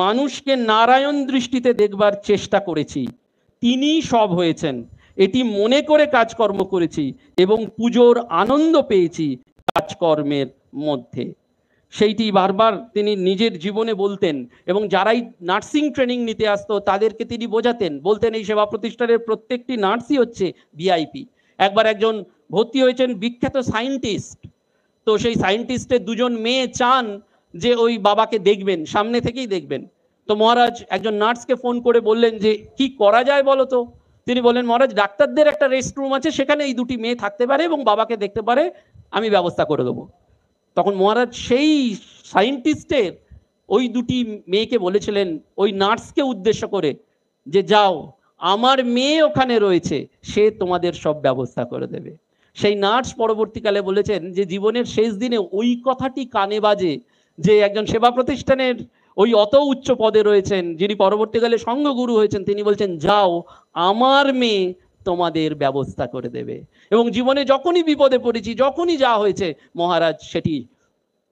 মানুষকে নারায়ণ দৃষ্টিতে দেখবার চেষ্টা করেছি, তিনিই সব হয়েছেন এটি মনে করে কাজকর্ম করেছি এবং পুজোর আনন্দ পেয়েছি কাজকর্মের মধ্যে। সেইটি বারবার তিনি নিজের জীবনে বলতেন, এবং যারাই নার্সিং ট্রেনিং নিতে আসতো তাদেরকে তিনি বোঝাতেন, বলতেন এই সেবা প্রতিষ্ঠানের প্রত্যেকটি নার্সই হচ্ছে ভিআইপি। একবার একজন ভর্তি হয়েছেন বিখ্যাত সায়েন্টিস্ট, তো সেই সায়েন্টিস্টের দুজন মেয়ে চান যে ওই বাবাকে দেখবেন, সামনে থেকেই দেখবেন। তো মহারাজ একজন নার্সকে ফোন করে বললেন যে কি করা যায় বলো তো। তিনি বললেন, মহারাজ ডাক্তারদের একটা রেস্ট রুম আছে, সেখানে এই দুটি মেয়ে থাকতে পারে এবং বাবাকে দেখতে পারে, আমি ব্যবস্থা করে দেবো। তখন মহারাজ সেই সায়েন্টিস্টের ওই দুটি মেয়েকে বলেছিলেন ওই নার্সকে উদ্দেশ্য করে যে যাও, আমার মেয়ে ওখানে রয়েছে, সে তোমাদের সব ব্যবস্থা করে দেবে। সেই নার্স পরবর্তীকালে বলেছেন যে জীবনের শেষ দিনে ওই কথাটি কানে বাজে, যে একজন সেবা প্রতিষ্ঠানের ওই অত উচ্চ পদে রয়েছেন, যিনি পরবর্তীকালে সঙ্গগুরু হয়েছেন, তিনি বলছেন যাও, আমার মেয়ে তোমাদের ব্যবস্থা করে দেবে। এবং জীবনে যখনই বিপদে পড়েছি, যখনই যা হয়েছে, মহারাজ সেটি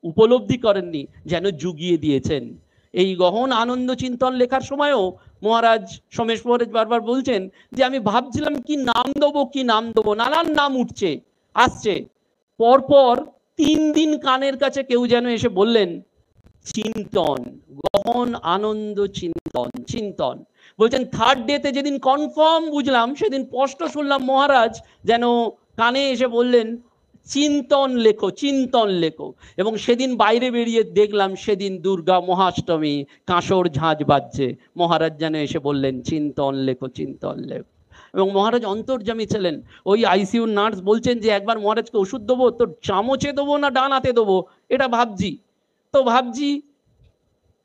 উপলব্ধি করেননি, যেন জুগিয়ে দিয়েছেন। এই গহন আনন্দ চিন্তন লেখার সময়ও মহারাজ সোমেশ মহারাজ বারবার বলছেন যে আমি ভাবছিলাম কি নাম দেবো, কি নাম দেবো, নানান নাম উঠছে আসছে। পরপর 3 দিন কানের কাছে কেউ যেন এসে বললেন চিন্তন, গহন আনন্দ চিন্তন চিন্তন। বলছেন থার্ড ডেতে যেদিন কনফার্ম বুঝলাম, সেদিন স্পষ্ট শুনলাম মহারাজ যেন কানে এসে বললেন চিন্তন লেখো, চিন্তন লেখো। এবং সেদিন বাইরে বেরিয়ে দেখলাম সেদিন দুর্গা মহাষ্টমী, কাঁসর ঝাঁঝ বাজছে, মহারাজ যেন এসে বললেন চিন্তন লেখো, চিন্তন লেখো। এবং মহারাজ অন্তর্যামী ছিলেন। ওই আইসিইউ নার্স বলছেন যে একবার মহারাজকে ওষুধ দেবো, তো চামচে দেবো না ডান হাতে দেবো এটা ভাবছি। তো ভাবছি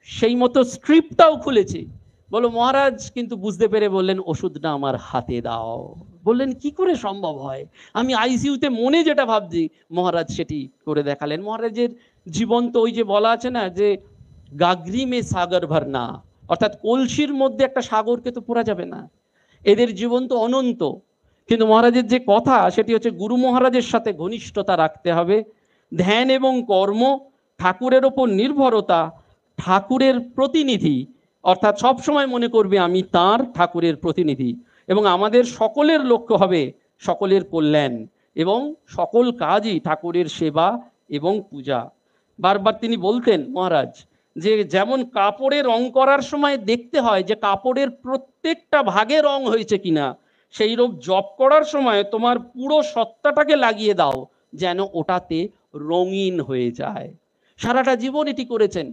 সেই মতো স্ক্রিপ্টটাও খুলেছি। বলো মহারাজ কিন্তু বুঝতে পেরে বললেন ওষুধটা আমার হাতে দাও। বললেন কি করে সম্ভব হয়, আমি আইসিইউতে মনে যেটা ভাবছি, মহারাজ সেটি করে দেখালেন। মহারাজের জীবন তো ওই যে বলা আছে না যে গাগরি মে সাগর ভরনা, অর্থাৎ কলসির মধ্যে একটা সাগরকে তো পোড়া যাবে না, এদের জীবন তো অনন্ত। কিন্তু মহারাজের যে কথা সেটি হচ্ছে গুরু মহারাজের সাথে ঘনিষ্ঠতা রাখতে হবে, ধ্যান এবং কর্ম, ঠাকুরের ওপর নির্ভরতা, ঠাকুরের প্রতিনিধি, অর্থাৎ সব সময় মনে করবে আমি তার ঠাকুরের প্রতিনিধি, এবং আমাদের সকলের লক্ষ্য হবে সকলের কল্যাণ, এবং সকল কাজই ঠাকুরের সেবা এবং পূজা। বারবার তিনি বলতেন মহারাজ যে যেমন কাপড়ে রং করার সময় দেখতে হয় যে কাপড়ের প্রত্যেকটা ভাগে রং হয়েছে কিনা, সেই রূপ জপ করার সময় তোমার পুরো সত্তাটাকে লাগিয়ে দাও যেন ওটাতে রঙিন হয়ে যায়। সারাটা জীবন এটি করেছেন।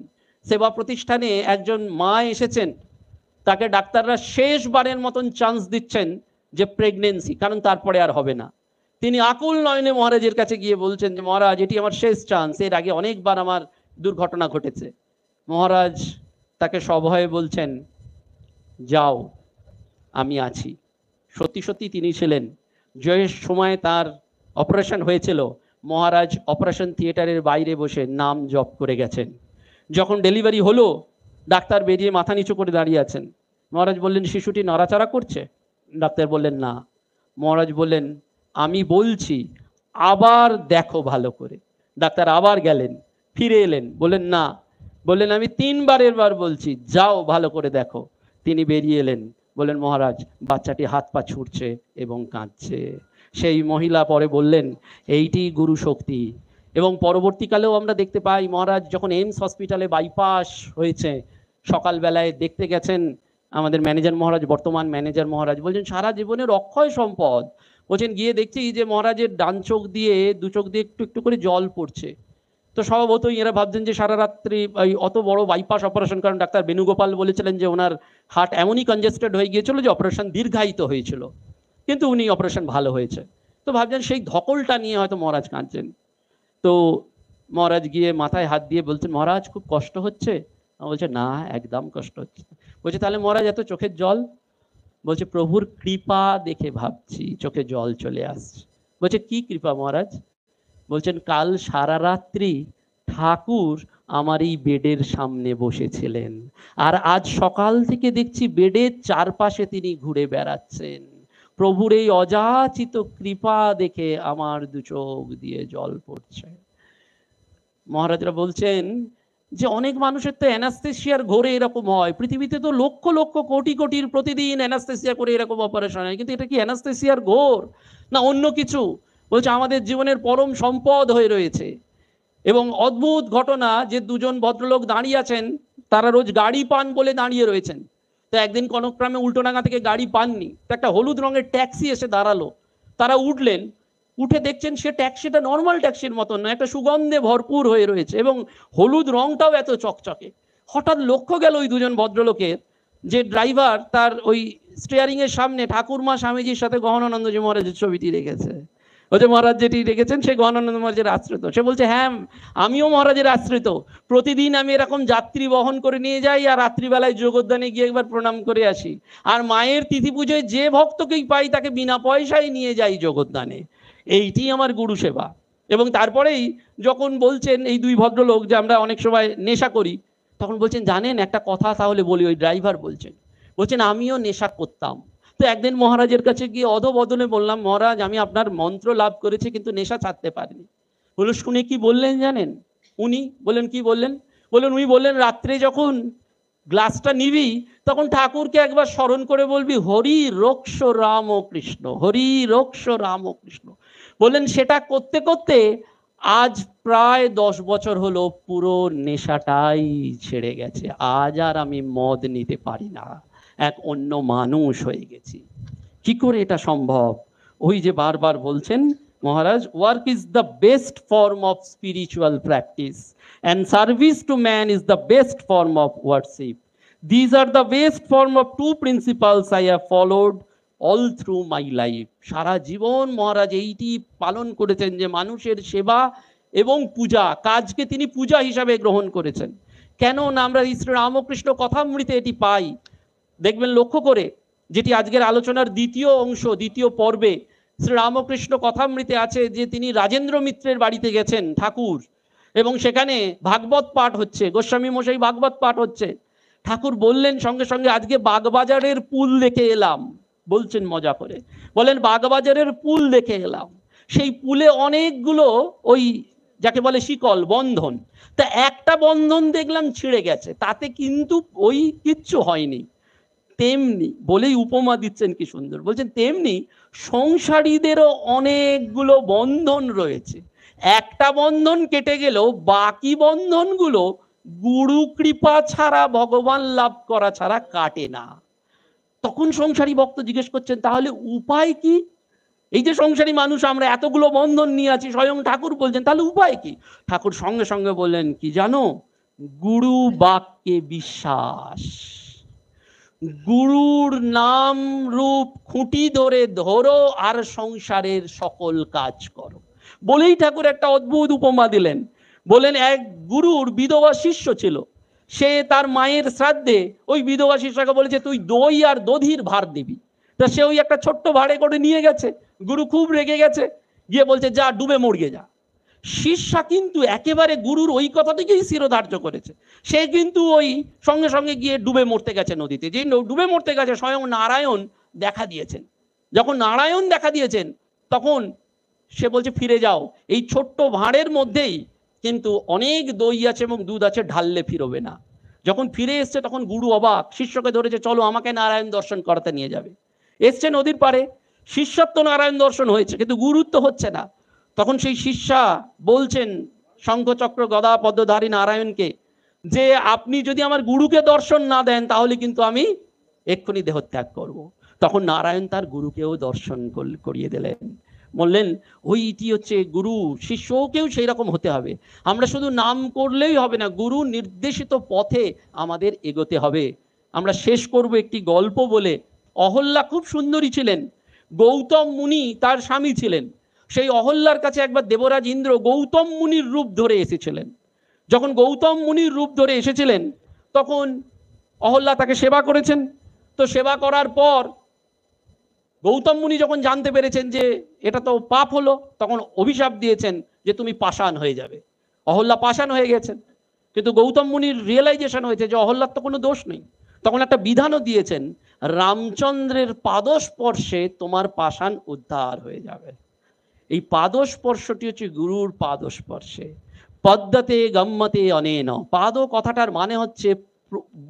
সেবা প্রতিষ্ঠানে একজন মা এসেছেন, তাকে ডাক্তাররা শেষবারের মতন চান্স দিচ্ছেন যে প্রেগনেন্সি, কারণ তারপরে আর হবে না। তিনি আকুল নয়নে মহারাজের কাছে গিয়ে বলছেন যে মহারাজ এটি আমার শেষ চান্স, এর আগে অনেকবার আমার দুর্ঘটনা ঘটেছে। মহারাজ তাকে সভয়ে বলছেন যাও, আমি আছি। সত্যি সত্যি তিনি ছিলেন। যে সময় তার অপারেশন হয়েছিল, মহারাজ অপারেশন থিয়েটারের বাইরে বসে নাম জপ করে গেছেন। যখন ডেলিভারি হলো, ডাক্তার বেরিয়ে মাথা নিচু করে দাঁড়িয়ে আছেন। মহারাজ বললেন শিশুটি নড়াচড়া করছে? ডাক্তার বললেন না। মহারাজ বললেন আমি বলছি আবার দেখো ভালো করে। ডাক্তার আবার গেলেন, ফিরে এলেন, বললেন না। বললেন আমি 3 বারের বার বলছি, যাও ভালো করে দেখো। তিনি বেরিয়ে এলেন, বললেন মহারাজ বাচ্চাটি হাত পা ছুটছে এবং কাঁদছে। সেই মহিলা পরে বললেন এইটি গুরু শক্তি। এবং পরবর্তীকালেও আমরা দেখতে পাই মহারাজ যখন এইমস হসপিটালে বাইপাস হয়েছে, সকালবেলায় দেখতে গেছেন আমাদের ম্যানেজার মহারাজ, বর্তমান ম্যানেজার মহারাজ, বলছেন সারা জীবনের অক্ষয় সম্পদ। বলছেন গিয়ে দেখছি যে মহারাজের ডান চোখ দিয়ে 2 চোখ দিয়ে একটু একটু করে জল পড়ছে। তো স্বভাবতই এরা ভাবছেন যে সারা রাত্রি ওই অত বড় বাইপাস অপারেশন, কারণ ডাক্তার বেণুগোপাল বলেছিলেন যে ওনার হার্ট এমনই কনজেস্টেড হয়ে গিয়েছিল যে অপারেশন দীর্ঘায়িত হয়েছিল, কিন্তু উনি অপারেশন ভালো হয়েছে। তো ভাবছেন সেই ধকলটা নিয়ে হয়তো মহারাজ কাঁদছেন। তো মহারাজ গিয়ে মাথায় হাত দিয়ে বলছেন, মহারাজ খুব কষ্ট হচ্ছে? বলছে না, একদম কষ্ট হচ্ছে না। বলছে তাহলে মহারাজ এত চোখের জল? বলছে প্রভুর কৃপা দেখে ভাবছি চোখে জল চলে আসছে। বলছে কি কৃপা মহারাজ? বলছেন কাল সারা রাত্রি ঠাকুর আমার এই বেডের সামনে বসেছিলেন, আর আজ সকাল থেকে দেখছি বেডের চারপাশে তিনি ঘুরে বেড়াচ্ছেন। প্রভুর এই অযাচিত কৃপা দেখে আমার দু চোখ দিয়ে জল পড়ছে। মহারাজরা বলছেন যে অনেক মানুষের তো অ্যানাস্থেসিয়ার ঘোরে এরকম হয়, পৃথিবীতে তো লক্ষ লক্ষ কোটি কোটির প্রতিদিন অ্যানাস্থেসিয়া করে এরকম অপারেশন হয়, কিন্তু এটা কি অ্যানাস্থেসিয়ার ঘোর না অন্য কিছু? বলছে আমাদের জীবনের পরম সম্পদ হয়ে রয়েছে। এবং অদ্ভুত ঘটনা যে দুজন ভদ্রলোক দাঁড়িয়ে আছেন, তারা রোজ গাড়ি পান বলে দাঁড়িয়ে রয়েছেন। তো একদিন কনকক্রমে উল্টোডাঙ্গা থেকে গাড়ি পাননি, তো একটা হলুদ রঙের ট্যাক্সি এসে দাঁড়ালো। তারা উঠলেন, উঠে দেখছেন সে ট্যাক্সিটা নর্মাল ট্যাক্সির মতন নয়, একটা সুগন্ধে ভরপুর হয়ে রয়েছে এবং হলুদ রংটাও এত চকচকে। হঠাৎ লক্ষ্য গেল ওই দুজন ভদ্রলোকের যে ড্রাইভার তার ওই স্টিয়ারিং এর সামনে ঠাকুরমা স্বামীজির সাথে গহনানন্দজি মহারাজের ছবিটি রেখেছে। ওই মহারাজ যেটি রেখেছেন সে গহনানন্দ মহারাজের আশ্রিত। সে বলছে হ্যাঁ আমিও মহারাজের আশ্রিত, প্রতিদিন আমি এরকম যাত্রী বহন করে নিয়ে যাই আর রাত্রিবেলায় যোগদানে গিয়ে একবার প্রণাম করে আসি, আর মায়ের তিথি পুজোয় যে ভক্তকেই পাই তাকে বিনা পয়সায় নিয়ে যাই যোগদানে। এইটি আমার গুরু সেবা। এবং তারপরেই যখন বলছেন এই দুই ভদ্রলোক যে আমরা অনেক সময় নেশা করি, তখন বলছেন জানেন একটা কথা তাহলে বলি। ওই ড্রাইভার বলছেন আমিও নেশা করতাম। তো একদিন মহারাজের কাছে গিয়ে অধবদনে বললাম, মহারাজ আমি আপনার মন্ত্র লাভ করেছি কিন্তু নেশা ছাড়তে পারিনি। বললো শুনে কি বললেন জানেন? উনি বললেন কি বললেন? উনি বললেন রাত্রে যখন গ্লাসটা নিবি তখন ঠাকুরকে একবার স্মরণ করে বলবি হরি রোক্ষ রাম কৃষ্ণ, হরি রোক্ষ রাম কৃষ্ণ। বললেন সেটা করতে করতে আজ প্রায় 10 বছর হলো পুরো নেশাটাই ছেড়ে গেছে। আজ আর আমি মদ নিতে পারি না, এক অন্য মানুষ হয়ে গেছি। কি করে এটা সম্ভব? ওই যে বারবার বলছেন Maharaj, work is the best form of spiritual practice and service to man is the best form of worship. These are the best form of two principles I have followed all through my life. সারা জীবন মহারাজ এইটি পালন করেছেন যে মানুষের সেবা এবং পূজা, কাজকে তিনি পূজা হিসাবে গ্রহণ করেছেন। কেন না আমরা শ্রী রামকৃষ্ণ কথামৃতে এটি পাই। দেখবেন লক্ষ্য করে, যেটি আজকের আলোচনার দ্বিতীয় অংশ, দ্বিতীয় পর্বে শ্রী রামকৃষ্ণ কথামৃতে আছে যে তিনি রাজেন্দ্র মিত্রের বাড়িতে গেছেন ঠাকুর, এবং সেখানে ভাগবত পাঠ হচ্ছে, গোস্বামী মশাই ভাগবত পাঠ হচ্ছে। ঠাকুর বললেন সঙ্গে সঙ্গে আজকে বাগবাজারের পুল দেখে এলাম। বলছেন মজা করে, বলেন বাগবাজারের পুল দেখে এলাম। সেই পুলে অনেকগুলো ওই যাকে বলে শিকল বন্ধন, তা একটা বন্ধন দেখলাম ছিঁড়ে গেছে, তাতে কিন্তু ওই কিচ্ছু হয়নি। তেমনি বলেই উপমা দিচ্ছেন কি সুন্দর, বলছেন তেমনি সংসারীদেরও অনেকগুলো বন্ধন রয়েছে, একটা বন্ধন কেটে গেলেও বাকি বন্ধনগুলো গুরু কৃপা ছাড়া, ভগবান লাভ করা ছাড়া কাটে না। তখন সংসারী ভক্ত জিজ্ঞেস করছেন তাহলে উপায় কি? এই যে সংসারী মানুষ আমরা এতগুলো বন্ধন নিয়ে আছি, স্বয়ং ঠাকুর বলছেন তাহলে উপায় কি? ঠাকুর সঙ্গে সঙ্গে বললেন কি জানো? গুরু বাক্যে বিশ্বাস। গুরুর নাম রূপ খুঁটি ধরে ধরো আর সংসারের সকল কাজ করো। বলেই ঠাকুর একটা অদ্ভুত উপমা দিলেন। বলেন এক গুরুর বিধবা শিষ্য ছিল, সে তার মায়ের শ্রাদ্ধে ওই বিধবা শিষ্যকে বলেছে তুই দই আর দধির ভার দিবি। তা সে ওই একটা ছোট্ট ভাড়ে করে নিয়ে গেছে। গুরু খুব রেগে গেছে, গিয়ে বলছে যা ডুবে মরিয়ে যা। শিষ্যা কিন্তু একেবারে গুরুর ওই কথাটিকেই শিরোধার্য করেছে। সে কিন্তু ওই সঙ্গে সঙ্গে গিয়ে ডুবে মরতে গেছে নদীতে। যে ডুবে মরতে গেছে স্বয়ং নারায়ণ দেখা দিয়েছেন। যখন নারায়ণ দেখা দিয়েছেন তখন সে বলছে ফিরে যাও, এই ছোট্ট ভাঁড়ের মধ্যেই কিন্তু অনেক দই আছে এবং দুধ আছে, ঢাললে ফিরবে না। যখন ফিরে এসছে তখন গুরু অবাক, শিষ্যকে ধরেছে চলো আমাকে নারায়ণ দর্শন করাতে নিয়ে যাবে। এসছে নদীর পারে, শিষ্যর তো নারায়ণ দর্শন হয়েছে কিন্তু গুরুর তো হচ্ছে না। তখন সেই শিষ্যা বলছেন শঙ্খচক্র গদা পদ্মধারী নারায়ণকে যে আপনি যদি আমার গুরুকে দর্শন না দেন তাহলে কিন্তু আমি এক্ষুনি দেহত্যাগ করব। তখন নারায়ণ তার গুরুকেও দর্শন করিয়ে দিলেন। বললেন ওইটি হচ্ছে গুরু, শিষ্যকেও সেই রকম হতে হবে। আমরা শুধু নাম করলেই হবে না, গুরু নির্দেশিত পথে আমাদের এগোতে হবে। আমরা শেষ করব একটি গল্প বলে। অহল্যা খুব সুন্দরী ছিলেন, গৌতম মুনি তার স্বামী ছিলেন। সেই অহল্যার কাছে একবার দেবরাজ ইন্দ্র গৌতম মুনির রূপ ধরে এসেছিলেন। যখন গৌতম মুনির রূপ ধরে এসেছিলেন তখন অহল্যা তাকে সেবা করেছেন। তো সেবা করার পর গৌতম মুনি যখন জানতে পেরেছেন যে এটা তো পাপ হলো, তখন অভিশাপ দিয়েছেন যে তুমি পাষাণ হয়ে যাবে। অহল্যা পাষাণ হয়ে গেছেন, কিন্তু গৌতম মুনির রিয়েলাইজেশন হয়েছে যে অহল্যার তো কোনো দোষ নেই। তখন একটা বিধানও দিয়েছেন, রামচন্দ্রের পাদস্পর্শে তোমার পাষাণ উদ্ধার হয়ে যাবে। এই পাদস্পর্শটি হচ্ছে গুরুর পাদস্পর্শে। পদ্মতে গম্যতে অনেন, পাদ কথাটার মানে হচ্ছে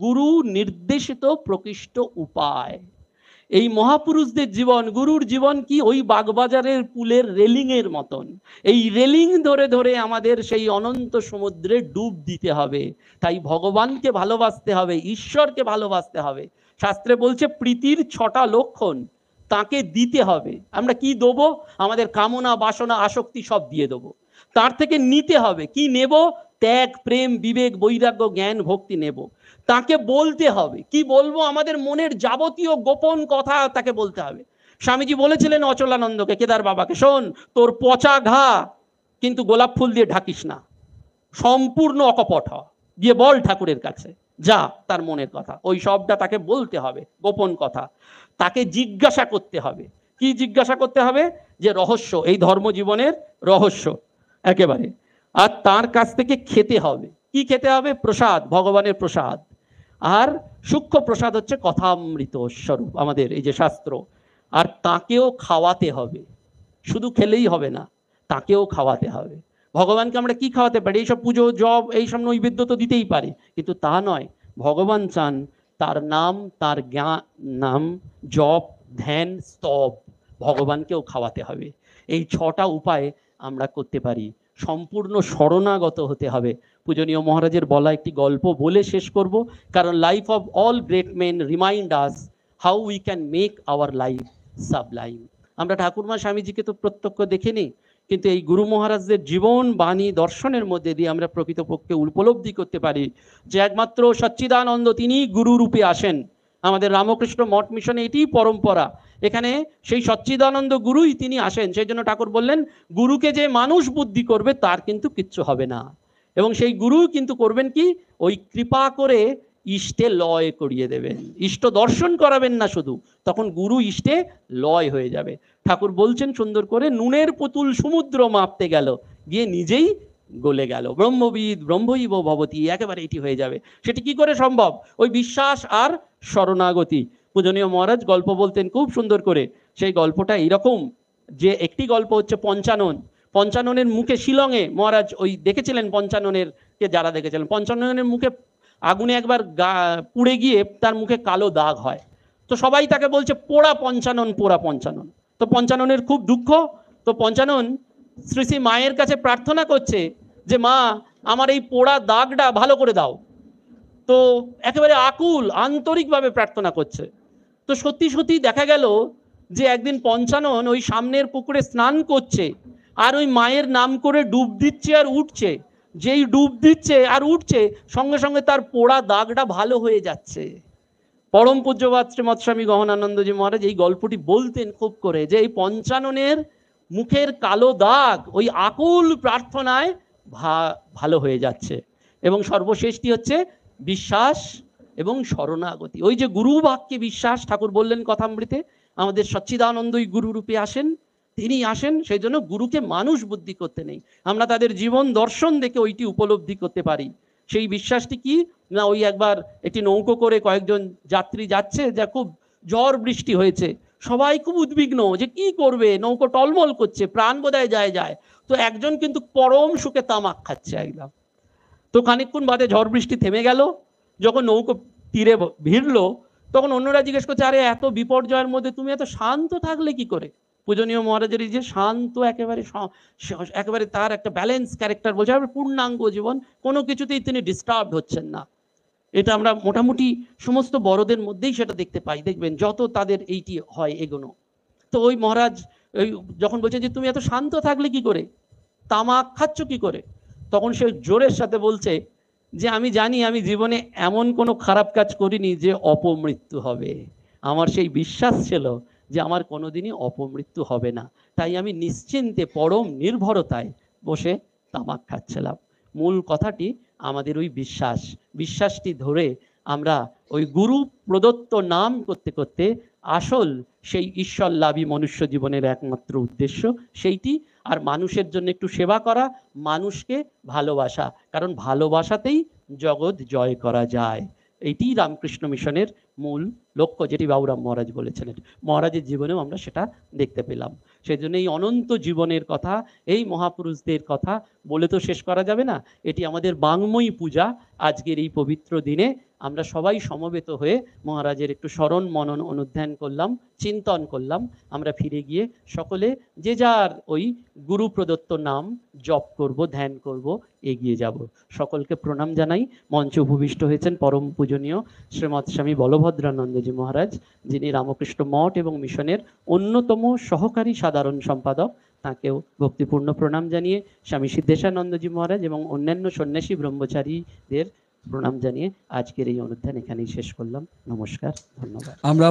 গুরু নির্দেশিত প্রকৃষ্ট উপায়। এই মহাপুরুষদের জীবন, গুরুর জীবন কি ওই বাগবাজারের পুলের রেলিং এর মতন। এই রেলিং ধরে ধরে আমাদের সেই অনন্ত সমুদ্রে ডুব দিতে হবে। তাই ভগবানকে ভালোবাসতে হবে, ঈশ্বরকে ভালোবাসতে হবে। শাস্ত্রে বলছে প্রীতির 6টা লক্ষণ তাকে দিতে হবে। আমরা কি দেবো? আমাদের কামনা বাসনা আসক্তি সব দিয়ে দেবো। তার থেকে নিতে হবে, কি নেব? ত্যাগ, প্রেম, বিবেক, বৈরাগ্য, জ্ঞান, ভক্তি নেব। তাকে বলতে হবে, কি বলবো? আমাদের মনের যাবতীয় গোপন কথা তাকে বলতে হবে। স্বামীজি বলেছিলেন অচলানন্দকে, কেদার বাবাকে, শোন, তোর পচা ঘা কিন্তু গোলাপ ফুল দিয়ে ঢাকিস না, সম্পূর্ণ অকপট হ, গিয়ে বল ঠাকুরের কাছে, যা তার মনের কথা। ওই সবটা তাকে বলতে হবে, গোপন কথা। তাকে জিজ্ঞাসা করতে হবে। কি জিজ্ঞাসা করতে হবে? যে রহস্য, এই ধর্মজীবনের রহস্য একেবারে। আর তার কাছ থেকে খেতে হবে। কি খেতে হবে? প্রসাদ, ভগবানের প্রসাদ। আর সূক্ষ্ম প্রসাদ হচ্ছে কথামৃত স্বরূপ আমাদের এই যে শাস্ত্র। আর তাকেও খাওয়াতে হবে, শুধু খেলেই হবে না, তাকেও খাওয়াতে হবে। ভগবানকে আমরা কি খাওয়াতে পারি? এইসব পুজো জব এইসব নৈবেদ্য তো দিতেই পারি, কিন্তু তা নয়। ভগবান চান তার নাম, তার জ্ঞান, নাম জপ, ধ্যান, স্তব, ভগবানকেও খাওয়াতে হবে। এই 6টা উপায় আমরা করতে পারি। সম্পূর্ণ শরণাগত হতে হবে। পূজনীয় মহারাজের বলা একটি গল্প বলে শেষ করব, কারণ life of all great men remind us how we can make our life sublime. আমরা ঠাকুরমা স্বামীজিকে তো প্রত্যক্ষ দেখিনি, কিন্তু এই গুরু মহারাজদের জীবন বাণী দর্শনের মধ্যে দিয়ে আমরা প্রকৃতপক্ষে উপলব্ধি করতে পারি যে একমাত্র সচ্চিদানন্দ তিনি গুরু রূপে আসেন। আমাদের রামকৃষ্ণ মঠ মিশনে এটিই পরম্পরা, এখানে সেই সচ্চিদানন্দ গুরুই তিনি আসেন। সেই জন্য ঠাকুর বললেন, গুরুকে যে মানুষ বুদ্ধি করবে তার কিন্তু কিচ্ছু হবে না। এবং সেই গুরু কিন্তু করবেন কি? ওই কৃপা করে ইষ্টে লয় করিয়ে দেবেন। ইষ্ট দর্শন করাবেন না শুধু, তখন গুরু ইষ্টে লয় হয়ে যাবে। ঠাকুর বলছেন সুন্দর করে, নুনের পুতুল সমুদ্র মাপতে গেল, গিয়ে নিজেই গলে গেল। ব্রহ্মবিদ ব্রহ্মৈব ভবতি, একেবারে এটি হয়ে যাবে। সেটি কি করে সম্ভব? ওই বিশ্বাস আর শরণাগতি। পূজনীয় মহারাজ গল্প বলতেন খুব সুন্দর করে। সেই গল্পটা এইরকম, যে একটি গল্প হচ্ছে পঞ্চানন। পঞ্চাননের মুখে, শিলংয়ে মহারাজ ওই দেখেছিলেন পঞ্চাননের, কে যারা দেখেছিলেন, পঞ্চাননের মুখে আগুনে একবার পুড়ে গিয়ে তার মুখে কালো দাগ হয়। তো সবাই তাকে বলছে পোড়া পঞ্চানন, পোড়া পঞ্চানন। তো পঞ্চাননের খুব দুঃখ। তো পঞ্চানন শ্রী শ্রী মায়ের কাছে প্রার্থনা করছে যে মা, আমার এই পোড়া দাগটা ভালো করে দাও। তো একেবারে আকুল আন্তরিকভাবে প্রার্থনা করছে। তো সত্যি সত্যি দেখা গেল যে একদিন পঞ্চানন ওই সামনের পুকুরে স্নান করছে, আর ওই মায়ের নাম করে ডুব দিচ্ছে আর উঠছে। যেই ডুব দিচ্ছে আর উঠছে, সঙ্গে সঙ্গে তার পোড়া দাগটা ভালো হয়ে যাচ্ছে। পরম পূজ্যপাদ শ্রীমৎ স্বামী গহনানন্দজি মহারাজ এই গল্পটি বলতেন খুব করে, যে এই পঞ্চাননের মুখের কালো দাগ ওই আকুল প্রার্থনায় ভালো হয়ে যাচ্ছে। এবং সর্বশেষটি হচ্ছে বিশ্বাস এবং শরণাগতি। ওই যে গুরু বাক্যে বিশ্বাস, ঠাকুর বললেন কথামৃতে, আমাদের সচ্চিদানন্দই গুরু রূপে আসেন, তিনি আসেন। সেই জন্য গুরুকে মানুষ বুদ্ধি করতে নেই, আমরা তাদের জীবন দর্শন দেখে ওইটি উপলব্ধি করতে পারি। সেই বিশ্বাসটি কি না, ওই একবার একটি নৌকো করে কয়েকজন যাত্রী যাচ্ছে, যা খুব ঝড় বৃষ্টি হয়েছে, সবাই খুব উদ্বিগ্ন যে কি করবে, নৌকো টলমল করছে, প্রাণ বোধহয় যায়। তো একজন কিন্তু পরম সুখে তামাক খাচ্ছে একদম। তো খানিকক্ষণ বাদে ঝড় বৃষ্টি থেমে গেল। যখন নৌকো তীরে ভিড়লো, তখন অন্যরা জিজ্ঞেস করছে, আরে এত বিপর্যয়ের মধ্যে তুমি এত শান্ত থাকলে কি করে? পূজনীয় মহারাজের এই যে শান্ত, একেবারে তার একটা ব্যালেন্স ক্যারেক্টার, বলছে পূর্ণাঙ্গ জীবন, কোনো কিছুতেই তিনি ডিস্টার্ব হচ্ছেন না। এটা আমরা মোটামুটি সমস্ত বড়দের মধ্যেই সেটা দেখতে পাই। দেখবেন যত তাদের এইটি হয় এগোনো। তো ওই মহারাজ ওই যখন বলছে যে তুমি এত শান্ত থাকলে কি করে, তামাক খাচ্ছ কি করে, তখন সে জোরের সাথে বলছে যে আমি জানি আমি জীবনে এমন কোনো খারাপ কাজ করিনি যে অপমৃত্যু হবে। আমার সেই বিশ্বাস ছিল যে আমার কোনোদিনই অপমৃত্যু হবে না, তাই আমি নিশ্চিন্তে পরম নির্ভরতায় বসে তামাক খাচ্ছিলাম। মূল কথাটি আমাদের ওই বিশ্বাসটি ধরে আমরা ওই গুরু প্রদত্ত নাম করতে করতে আসল সেই ঈশ্বর লাভই মনুষ্য জীবনের একমাত্র উদ্দেশ্য সেইটি। আর মানুষের জন্য একটু সেবা করা, মানুষকে ভালোবাসা, কারণ ভালোবাসাতেই জগৎ জয় করা যায়। এইটি রামকৃষ্ণ মিশনের মূল লক্ষ্য, যেটি বাবুরাম মহারাজ বলেছিলেন। মহারাজের জীবনেও আমরা সেটা দেখতে পেলাম। সেই জন্য এই অনন্ত জীবনের কথা, এই মহাপুরুষদের কথা বলে তো শেষ করা যাবে না। এটি আমাদের বাংময়ী পূজা। আজকের এই পবিত্র দিনে আমরা সবাই সমবেত হয়ে মহারাজের একটু স্মরণ মনন অনুধ্যান করলাম, চিন্তন করলাম। আমরা ফিরে গিয়ে সকলে যে যার ওই গুরু প্রদত্ত নাম জপ করব, ধ্যান করব, এগিয়ে যাব। সকলকে প্রণাম জানাই। মঞ্চে উপবিষ্ট হয়েছেন পরম পূজনীয় শ্রীমৎ স্বামী বলভদ্রানন্দজি মহারাজ, যিনি রামকৃষ্ণ মঠ এবং মিশনের অন্যতম সহকারী সাধারণ সম্পাদক। তাকেও ভক্তিপূর্ণ প্রণাম জানিয়ে স্বামী সিদ্ধেশানন্দজি মহারাজ এবং অন্যান্য সন্ন্যাসী ব্রহ্মচারীদের প্রণাম জানিয়ে আজকের এই অনুষ্ঠান এখানেই শেষ করলাম। নমস্কার, ধন্যবাদ। আমরা